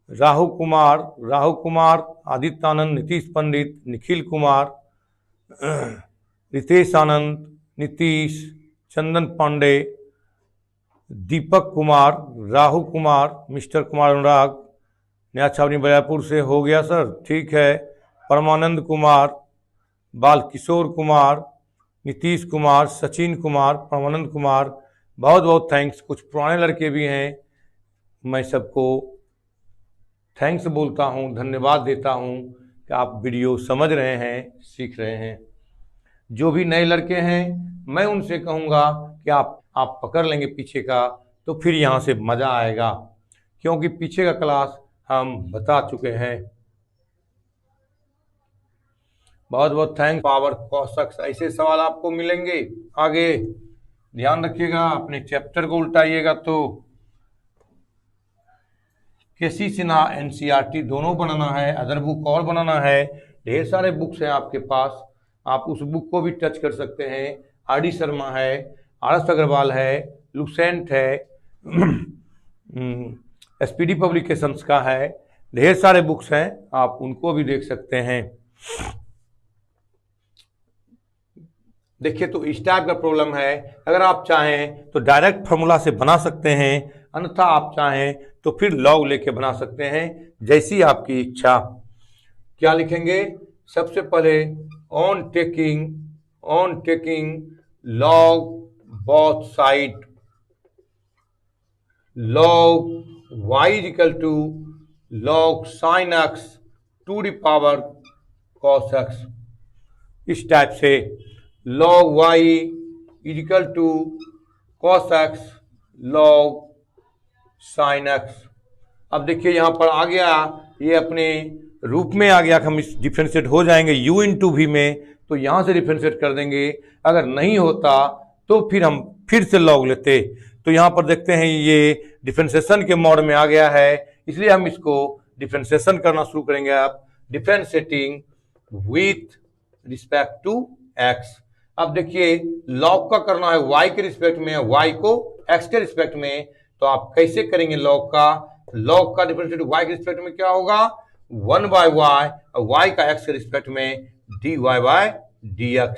राहु कुमार, आदित्य आनंद, नीतीश पंडित, निखिल कुमार, रितेश आनंद, नीतीश, चंदन पांडे, दीपक कुमार, राहु कुमार, मिस्टर कुमार अनुराग, नया छावनी बरियारपुर से हो गया सर, ठीक है। परमानंद कुमार, बाल किशोर कुमार, नीतीश कुमार, सचिन कुमार, परमानंद कुमार, बहुत बहुत थैंक्स। कुछ पुराने लड़के भी हैं, मैं सबको थैंक्स बोलता हूँ, धन्यवाद देता हूँ कि आप वीडियो समझ रहे हैं, सीख रहे हैं। जो भी नए लड़के हैं मैं उनसे कहूँगा कि आप पकड़ लेंगे पीछे का, तो फिर यहाँ से मज़ा आएगा, क्योंकि पीछे का क्लास हम बता चुके हैं। बहुत बहुत थैंक्स। पावर कॉसक्स, ऐसे सवाल आपको मिलेंगे आगे, ध्यान रखिएगा, अपने चैप्टर को उल्टाइएगा। तो केसी सिन्हा एनसीईआरटी दोनों बनाना है, अदर बुक और बनाना है, ढेर सारे बुक्स हैं आपके पास, आप उस बुक को भी टच कर सकते हैं। आर.डी. शर्मा है, आर.एस. अग्रवाल है, लुसेंट है, एसपीडी पब्लिकेशंस का है, ढेर सारे बुक्स हैं, आप उनको भी देख सकते हैं। देखिए, तो इस टाइप का प्रॉब्लम है, अगर आप चाहें तो डायरेक्ट फार्मूला से बना सकते हैं, अन्यथा आप चाहें तो फिर लॉग लेके बना सकते हैं, जैसी आपकी इच्छा। क्या लिखेंगे? सबसे पहले on taking log both side, log y is equal to log sin x to the power cos x। इस टाइप से log y is equal to cos x log sin x। अब देखिए यहाँ पर आ गया, ये अपने रूप में आ गया, हम इस डिफ्रेंशिएट हो जाएंगे u इंटू v में, तो यहाँ से डिफ्रेंशिएट कर देंगे। अगर नहीं होता तो फिर हम फिर से लॉग लेते। तो यहाँ पर देखते हैं ये डिफरेंशिएशन के मोड में आ गया है, इसलिए हम इसको डिफरेंशिएशन करना शुरू करेंगे। अब differentiating with respect to x. अब देखिए लॉग का करना है y के रिस्पेक्ट में, y को x के रिस्पेक्ट में, तो आप कैसे करेंगे लॉग का? लॉग का डिफरेंशिएट y के रिस्पेक्ट में क्या होगा? 1 बाय y, और y का x के रिस्पेक्ट में dy बाय dx।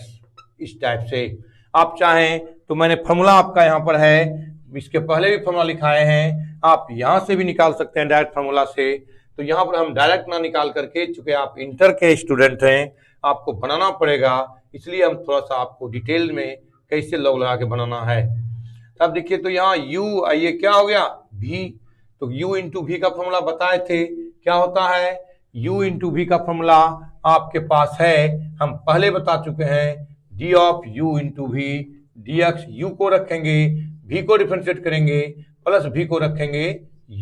इस टाइप से आप चाहें तो मैंने फॉर्मूला आपका यहाँ पर है, इसके पहले भी फॉर्मूला लिखाए हैं, आप यहाँ से भी निकाल सकते हैं डायरेक्ट फॉर्मूला से। तो यहाँ पर हम डायरेक्ट ना निकाल करके, चूंकि आप इंटर के स्टूडेंट हैं, आपको बनाना पड़ेगा, इसलिए हम थोड़ा सा आपको डिटेल में कैसे लॉग लगा के बनाना है। अब देखिए, तो यहाँ u, ये क्या हो गया? v, तो u इंटू v का फॉर्मूला बताए थे, क्या होता है? u इंटू v का फॉर्मूला आपके पास है, हम पहले बता चुके हैं, d of u into v dx, u को रखेंगे, v को डिफरेंशिएट करेंगे, प्लस v को रखेंगे,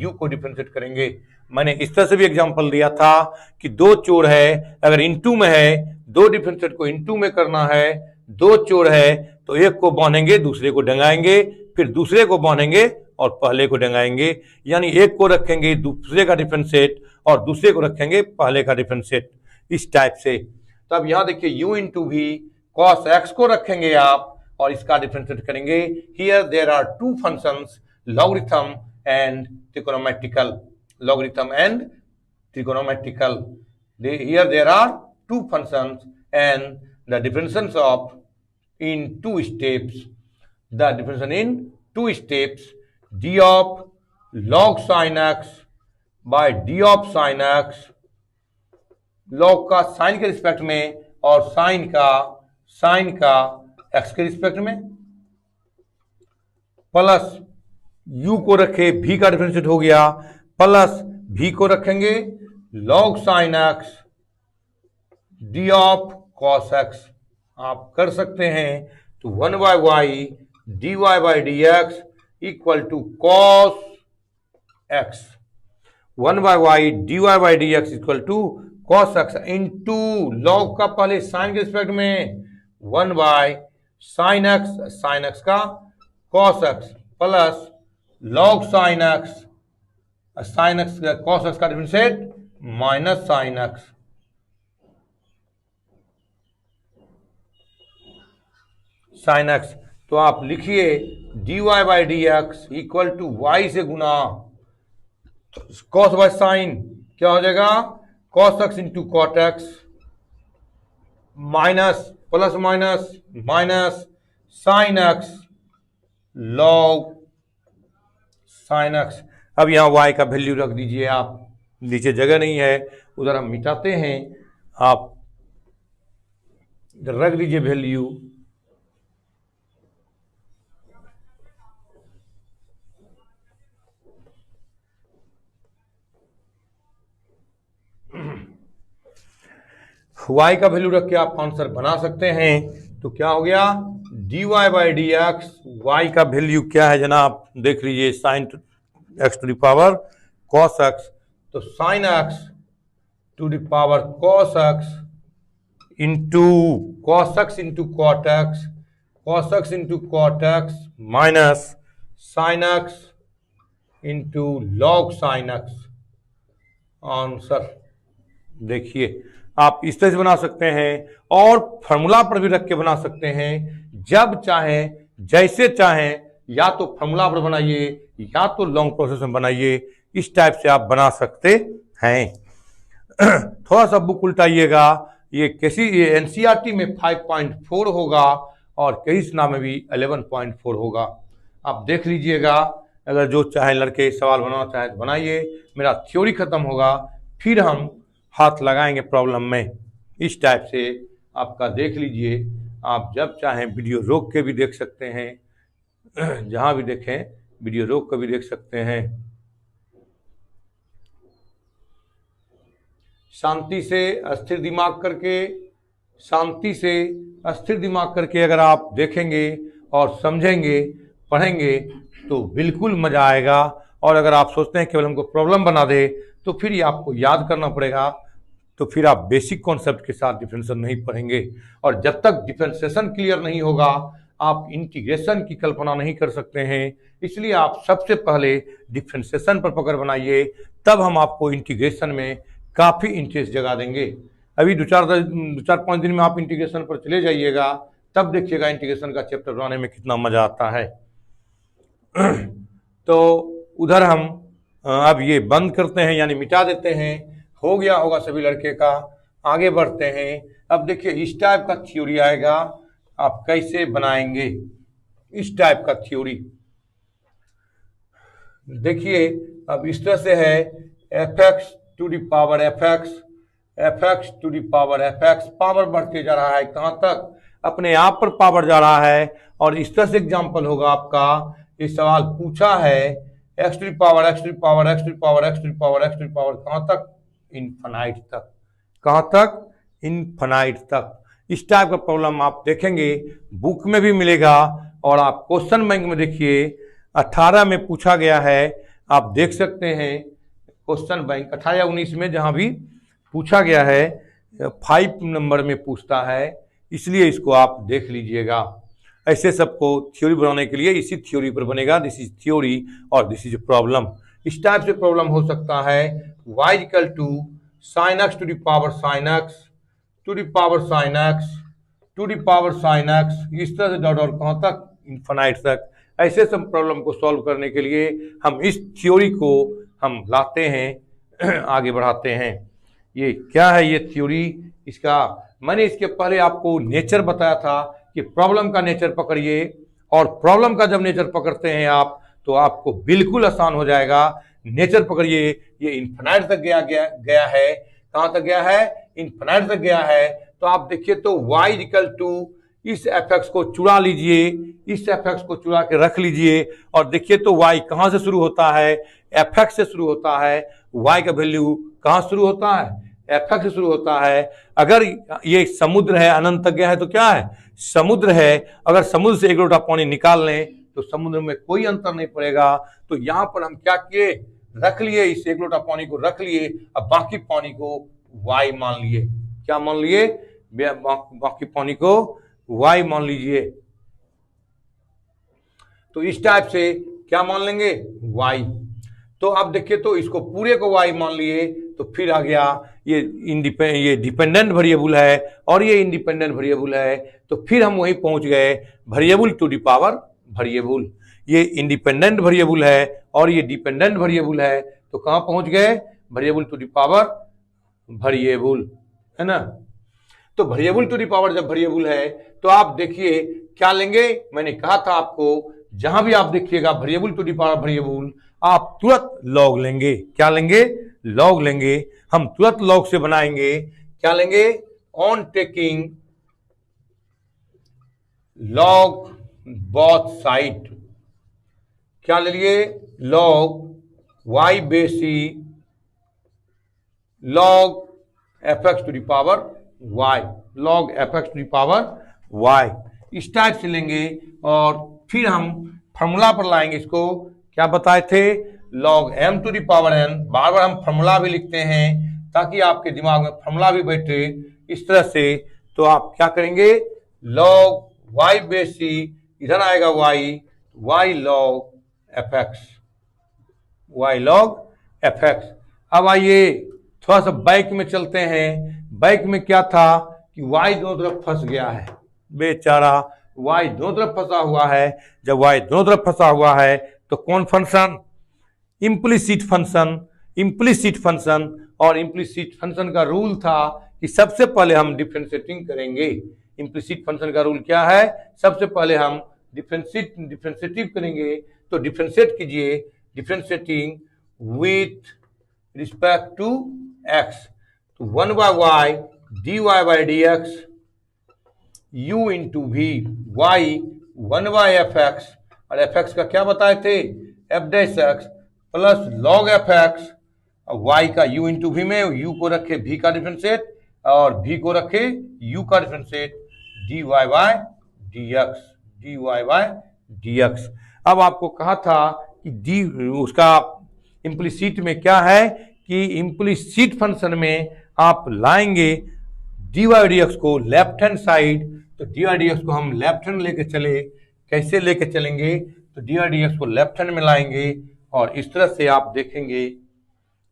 u को डिफरेंशिएट करेंगे। मैंने इस तरह से भी एग्जांपल दिया था कि दो चोर है, अगर इनटू में है, दो डिफरेंशिएट को इनटू में करना है, दो चोर है तो एक को बांधेंगे, दूसरे को डंगाएंगे, फिर दूसरे को बांधेंगे और पहले को डंगाएंगे, यानी एक को रखेंगे दूसरे का डिफरेंशिएट और दूसरे को रखेंगे पहले का डिफरेंशिएट, इस टाइप से। तब यहाँ देखिए u into v cos x को रखेंगे आप और इसका डिफरेंशिएट करेंगे। Here there are two functions, logarithm and trigonometrical, logarithm and trigonometrical. Here there are two functions and the differentiations of in two steps, the differentiation in two steps, d of log sin x by d of sin x, log का sign के respect में और sign का x के respect में, plus u को रखे, v का डिफरेंशिएट हो गया, प्लस v को रखेंगे log sin x d of cos x। आप कर सकते हैं, तो 1 by y dy by dx equal to cos x, 1 by y dy by dx equal to cos x into log का पहले साइन के रिस्पेक्ट में 1 बाय साइन x का cos x plus log sin x cos x का differentiate minus sine x। Sine x, तो आप लिखिए dy by d x equal to Y से गुना, कॉस बाय साइन क्या हो जाएगा, cos x into cot x minus plus minus minus sine x log sine x. अब यहां y का वैल्यू रख दीजिए आप, नीचे जगह नहीं है, उधर हम मिटाते हैं, आप इधर रख दीजिए वैल्यू। y का वैल्यू रख के आप आंसर बना सकते हैं। तो क्या हो गया, dy by d x, y का वैल्यू क्या है जनाब, देख लीजिए, sine x to the power cos x, तो sine x to the power cos x into cos x into cot x, cos x into cot x minus sine x into log sine x. Answer देखिए, आप इस तरह से बना सकते हैं और फॉर्मूला पर भी रख के बना सकते हैं, जब चाहें जैसे चाहें, या तो फॉर्मूला पर बनाइए या तो लॉन्ग प्रोसेस में बनाइए, इस टाइप से आप बना सकते हैं। थोड़ा सा बुक उल्टाइएगा, ये एनसीईआरटी में 5.4 होगा और कृष्णा में भी 11.4 होगा। आप देख लीजिएगा, अगर जो चाहे लड़के सवाल बनाना चाहे तो बनाइए। मेरा थ्योरी खत्म होगा, फिर हम हाथ लगाएंगे प्रॉब्लम में, इस टाइप से आपका देख लीजिए। आप जब चाहें वीडियो रोक के भी देख सकते हैं, जहां भी देखें वीडियो रोक के भी देख सकते हैं। शांति से अस्थिर दिमाग करके, शांति से अस्थिर दिमाग करके अगर आप देखेंगे और समझेंगे, पढ़ेंगे तो बिल्कुल मजा आएगा। और अगर आप सोचते हैं केवल हमको प्रॉब्लम बना दे, तो फिर ये आपको याद करना पड़ेगा, तो फिर आप बेसिक कॉन्सेप्ट के साथ डिफरेंशिएशन नहीं पढ़ेंगे। और जब तक डिफरेंशिएशन क्लियर नहीं होगा, आप इंटीग्रेशन की कल्पना नहीं कर सकते हैं। इसलिए आप सबसे पहले डिफरेंशिएशन पर पकड़ बनाइए, तब हम आपको इंटीग्रेशन में काफ़ी इंटरेस्ट जगा देंगे। अभी दो चार 5 दिन में आप इंटीग्रेशन पर चले जाइएगा, तब देखिएगा इंटीग्रेशन का चैप्टर बनाने में कितना मजा आता है। तो उधर हम अब ये बंद करते हैं, यानी मिटा देते हैं। हो गया होगा सभी लड़के का, आगे बढ़ते हैं। अब देखिए, इस टाइप का थ्योरी आएगा, आप कैसे बनाएंगे इस टाइप का थ्योरी। देखिए, अब इस तरह से है, f x to the power f x to the power f x, power बढ़ते जा रहा है, कहां तक, अपने आप पर पावर जा रहा है। और इस तरह से एग्जाम्पल होगा आपका, ये सवाल पूछा है, x to the power x to the power x to the power x to the power x to the power कहां तक, इनफाइनाइट तक, कहां तक, इनफाइनाइट तक। इस टाइप का प्रॉब्लम आप देखेंगे, बुक में भी मिलेगा। और आप क्वेश्चन बैंक में देखिए, 18 में पूछा गया है, आप देख सकते हैं क्वेश्चन बैंक 18 या 19 में, जहां भी पूछा गया है 5 नंबर में पूछता है, इसलिए इसको आप देख लीजिएगा। ऐसे सबको थ्योरी बनाने के लिए इसी थ्योरी पर बनेगा, दिस इज थ्योरी और दिस इज प्रॉब्लम। इस टाइप से प्रॉब्लम हो सकता है, y equal to sine x to the power sine x to the power sine x to the power sine x, इस तरह से डॉट डॉट कहां तक, इनफाइनाइट तक। ऐसे सब प्रॉब्लम को सॉल्व करने के लिए हम इस थ्योरी को हम लाते हैं, आगे बढ़ाते हैं। ये क्या है, ये थ्योरी, इसका मैंने इसके पहले आपको नेचर बताया था कि प्रॉब्लम का नेचर पकड़िए, और प्रॉब्लम का जब नेचर पकड़ते हैं आप, तो आपको बिल्कुल आसान हो जाएगा। नेचर पकड़िए, ये इनफिनाइट तक गया है, कहां तक गया है, इनफिनाइट तक गया है। तो आप देखिए, तो y इक्वल टू इस एफ एक्स को चुरा लीजिए, इस एफ एक्स को चुरा के रख लीजिए, और देखिए तो y कहां से शुरू होता है, एफ एक्स से शुरू होता है। y का वैल्यू कहां शुरू होता है, एफ एक्स से शुरू होता है। अगर ये समुद्र है, अनंत तक गया है, तो क्या है, समुद्र है। अगर समुद्र से एक लोटा पानी निकाल लें तो समुद्र में कोई अंतर नहीं पड़ेगा। तो यहां पर हम क्या किए, रख लिए, इस एक लोटा पानी को रख लिए, अब बाकी पानी को y मान लिए, क्या मान लिए, बाकी पानी को y मान लीजिए। तो इस टाइप से क्या मान लेंगे, y। तो अब देखिए, तो इसको पूरे को y मान लिए, तो फिर आ गया ये डिपेंडेंट वेरिएबल है और ये इंडिपेंडेंट वेरिएबल है। तो फिर हम वहीं पहुंच गए, variable to the power variable. ये इंडिपेंडेंट वेरिएबल है और ये डिपेंडेंट वेरिएबल है, तो कहां पहुंच गए, variable to the power variable, है ना। तो वेरिएबल टू द पावर जब वेरिएबल है तो आप देखिए क्या लेंगे, मैंने कहा था आपको जहां भी आप देखिएगा variable to the power variable आप तुरंत लॉग लेंगे। क्या लेंगे, लॉग लेंगे। हम तुरंत लॉग से बनाएंगे, क्या लेंगे, on taking log both side, क्या ले लिए, लॉग y बेसी log fx to the power y, log fx to the power y, इस टाइप से लेंगे। और फिर हम फॉर्मूला पर लाएंगे इसको, क्या बताए थे, log m to the power n। बार बार हम फॉर्मूला भी लिखते हैं ताकि आपके दिमाग में फॉर्मूला भी बैठे इस तरह से। तो आप क्या करेंगे, लॉग y बेसी, इधर आएगा y log fx, y log fx। अब आइए थोड़ा सा बैक में चलते हैं। बैक में क्या था कि y दोनों तरफ फंस गया है, बेचारा y दोनों तरफ फंसा हुआ है। जब y दोनों तरफ फंसा हुआ है तो कौन function, implicit function, implicit function. और इम्प्लिसिट फंक्शन का रूल था कि सबसे पहले हम डिफरेंशिएटिंग करेंगे। इम्प्लिसिट फंक्शन का रूल क्या है, सबसे पहले हम डिफरेंशिएटिव करेंगे। तो डिफरेंशिएट कीजिए, differentiating with respect to x, तो 1/y dy by dx u into v, y 1/fx, और fx का क्या बताए थे, f dash x plus log fx, और y का u इंटू वी में u को रखे v का डिफरेंशिएट और v को रखे u का differentiate, dy by dx, dy by dx। अब आपको कहा था कि डी उसका इम्प्लिसिट में क्या है कि इम्प्लिसिट फंक्शन में आप लाएंगे डी वाई डी एक्स को लेफ्ट हैंड साइड। तो डी वाई डी एक्स को हम लेफ्ट हैंड लेके चले, कैसे लेके चलेंगे, तो डी वाई डी एक्स को लेफ्ट हैंड में लाएंगे और इस तरह से आप देखेंगे,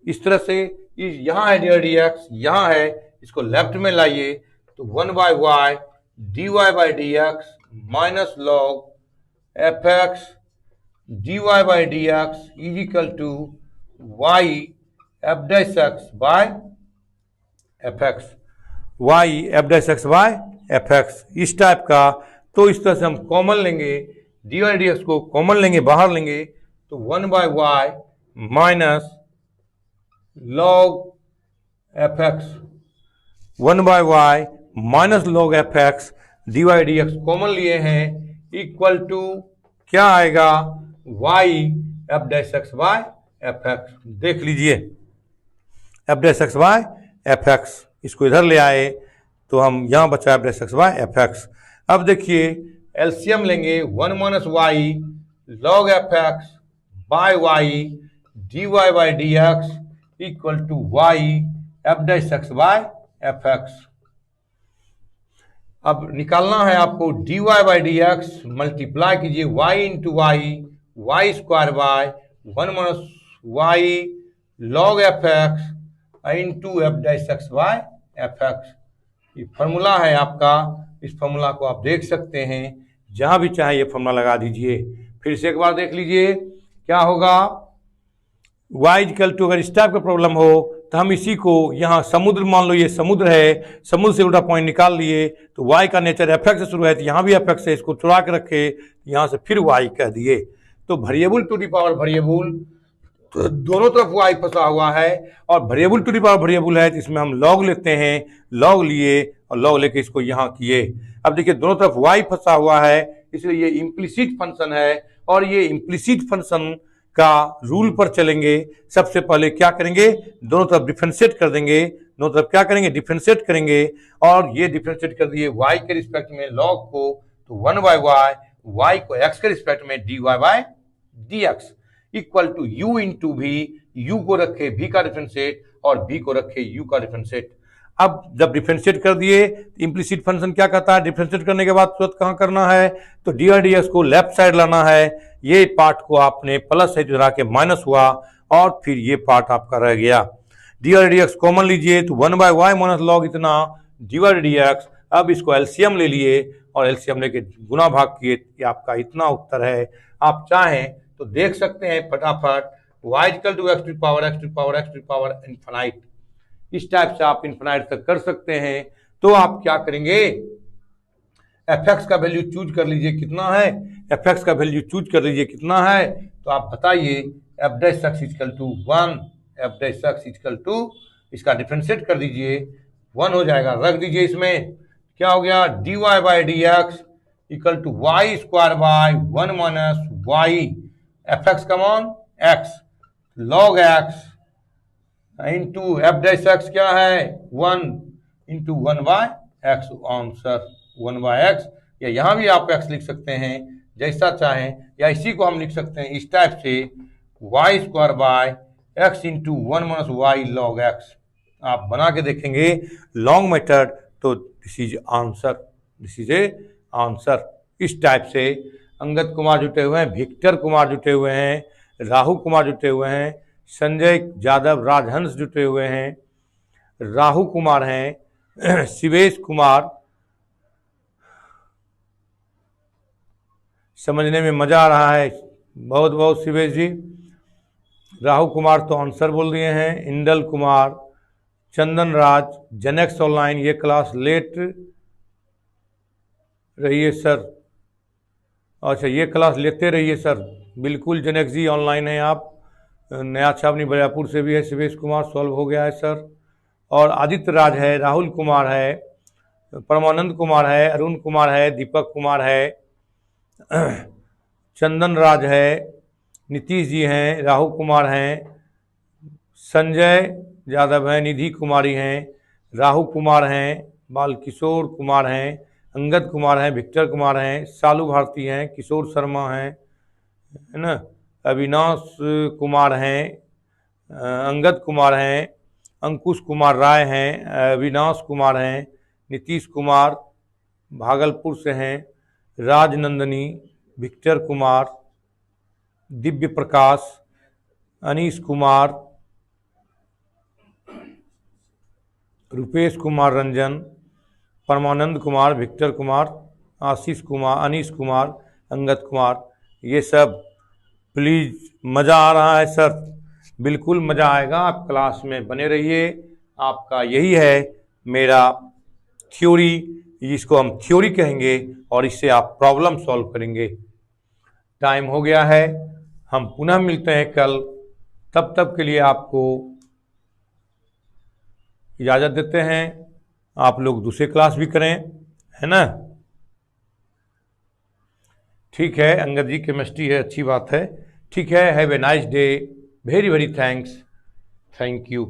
इस तरह से यहाँ है डी वाई डी एक्स, यहाँ है, इसको लेफ्ट में लाइए तो 1/y dy by dx minus log f x dy by dx is equal to y f dash x by fx, y f dash x by fx, इस type का। तो इस तरह से हम कॉमन लेंगे, dy dx को कॉमन लेंगे, बाहर लेंगे तो 1/y minus log fx, 1/y minus log fx dy dx common लिए हैं इक्वल टू क्या आएगा, y f dash x by fx। देख लीजिए f dash x by fx, इसको इधर ले आए तो हम यहां बचा f dash x by fx। अब देखिए एलसीएम लेंगे, 1 minus y log fx by y dy by dx equal to y f dash x by fx। अब निकालना है आपको dy by dx, मल्टीप्लाई कीजिए y into y square by 1 minus y log fx into f dash x by fx। ये formula है आपका, इस formula को आप देख सकते हैं, जहां भी चाहे ये फॉर्मूला लगा दीजिए। फिर से एक बार देख लीजिए क्या होगा, y इक्वल टू, अगर इस टाइप का प्रॉब्लम हो तो हम इसी को यहाँ समुद्र मान लो, ये समुद्र है, समुद्र से उल्टा पॉइंट निकाल लिए तो y का नेचर fx से शुरू है तो यहाँ भी fx है, इसको चुरा के रखे, यहाँ से फिर y कह दिए। तो variable to the power variable, तो दोनों तरफ y फंसा हुआ है और variable to the power variable है, इसमें हम लॉग लेते हैं, लॉग लिए और लॉग लेके इसको यहाँ किए। अब देखिए दोनों तरफ y फंसा हुआ है, इसलिए ये इम्प्लिसिट फंक्शन है और ये इम्प्लिसिट फंक्शन का रूल पर चलेंगे। सबसे पहले क्या करेंगे, दोनों तरफ डिफरेंशिएट कर देंगे, दोनों तरफ क्या करेंगे, डिफरेंशिएट करेंगे। और ये डिफरेंशिएट कर दिए y के रिस्पेक्ट में लॉग को, तो 1/y, y को x के रिस्पेक्ट में dy by dx equal to u into v, u को रखे v का डिफरेंशिएट और v को रखे u का डिफरेंशिएट। अब जब डिफरेंशिएट कर दिए इम्प्लिसिट फंक्शन क्या कहता है, डिफरेंशिएट करने के बाद तुरंत कहाँ करना है, तो डी आर डी एक्स को लेफ्ट साइड लाना है, ये पार्ट को आपने प्लस है जो के माइनस हुआ और फिर ये पार्ट आपका रह गया। D R D x common लीजिए तो 1/y माइनस लॉग इतना डी आर डी एक्स। अब इसको एलसीएम ले लिए और एलसीएम लेके गुना भाग किए, आपका इतना उत्तर है। आप चाहें तो देख सकते हैं फटाफट, y equal to x to power x to power x to power infinite. इस टाइप से आप इन्फिनाइट तक कर सकते हैं। तो आप क्या करेंगे, एफ एक्स का वैल्यू चूज कर लीजिए कितना है, एफ एक्स का वैल्यू चूज कर लीजिए कितना है। तो आप बताइए f dash x equal to 1, f dash x equal to, इसका डिफ्रेंशिएट कर दीजिए 1 हो जाएगा, रख दीजिए इसमें। क्या हो गया, d y by d x equal to y square by 1 minus y, f x का मान x, log x into f dash x क्या है 1 into 1 by x, answer 1 by x. या यहां भी आप एक्स लिख सकते हैं जैसा चाहें, या इसी को हम लिख सकते हैं इस टाइप से y square by x into 1 minus y log x. आप बना के देखेंगे लॉन्ग मेथड, तो this is answer, this is a answer. इस टाइप से अंगद कुमार जुटे हुए हैं, विक्टर कुमार जुटे हुए हैं, राहुल कुमार जुटे हुए हैं, संजय यादव, राजहंस जुटे हुए हैं, राहुल कुमार हैं, शिवेश कुमार। समझने में मजा आ रहा है, बहुत बहुत शिवेश जी। राहुल कुमार तो आंसर बोल दिए हैं, इंदल कुमार, चंदन राज, जेनेक्स ऑनलाइन, ये क्लास लेट रहिए सर। अच्छा, ये क्लास लेते रहिए सर, बिल्कुल। जेनेक्स जी ऑनलाइन है आप, नया छावनी बरियापुर से भी है शिवेश कुमार, सॉल्व हो गया है सर। और आदित्य राज है, राहुल कुमार है, परमानंद कुमार है, अरुण कुमार है, दीपक कुमार है, चंदन राज है, नीतीश जी हैं, राहुल कुमार हैं, संजय यादव हैं, निधि कुमारी हैं, राहुल कुमार हैं, बालकिशोर कुमार हैं, अंगद कुमार हैं, विक्टर कुमार हैं, सालू भारती हैं, किशोर शर्मा हैं, है ना, अविनाश कुमार हैं, अंगद कुमार हैं, अंकुश कुमार राय हैं, अविनाश कुमार हैं, नीतीश कुमार भागलपुर से हैं, राजनंदनी, विक्टर कुमार, दिव्य प्रकाश, अनीश कुमार, रुपेश कुमार रंजन, परमानंद कुमार, विक्टर कुमार, आशीष कुमार, अनीश कुमार, अंगद कुमार, ये सब। प्लीज़, मज़ा आ रहा है सर, बिल्कुल मज़ा आएगा, आप क्लास में बने रहिए। आपका यही है मेरा थ्योरी, जिसको हम थ्योरी कहेंगे, और इससे आप प्रॉब्लम सॉल्व करेंगे। टाइम हो गया है, हम पुनः मिलते हैं कल, तब तक के लिए आपको इजाज़त देते हैं। आप लोग दूसरे क्लास भी करें, है ना। ठीक है, अंगद जी केमिस्ट्री है, अच्छी बात है। ठीक है, have a nice day, very very thanks, thank you.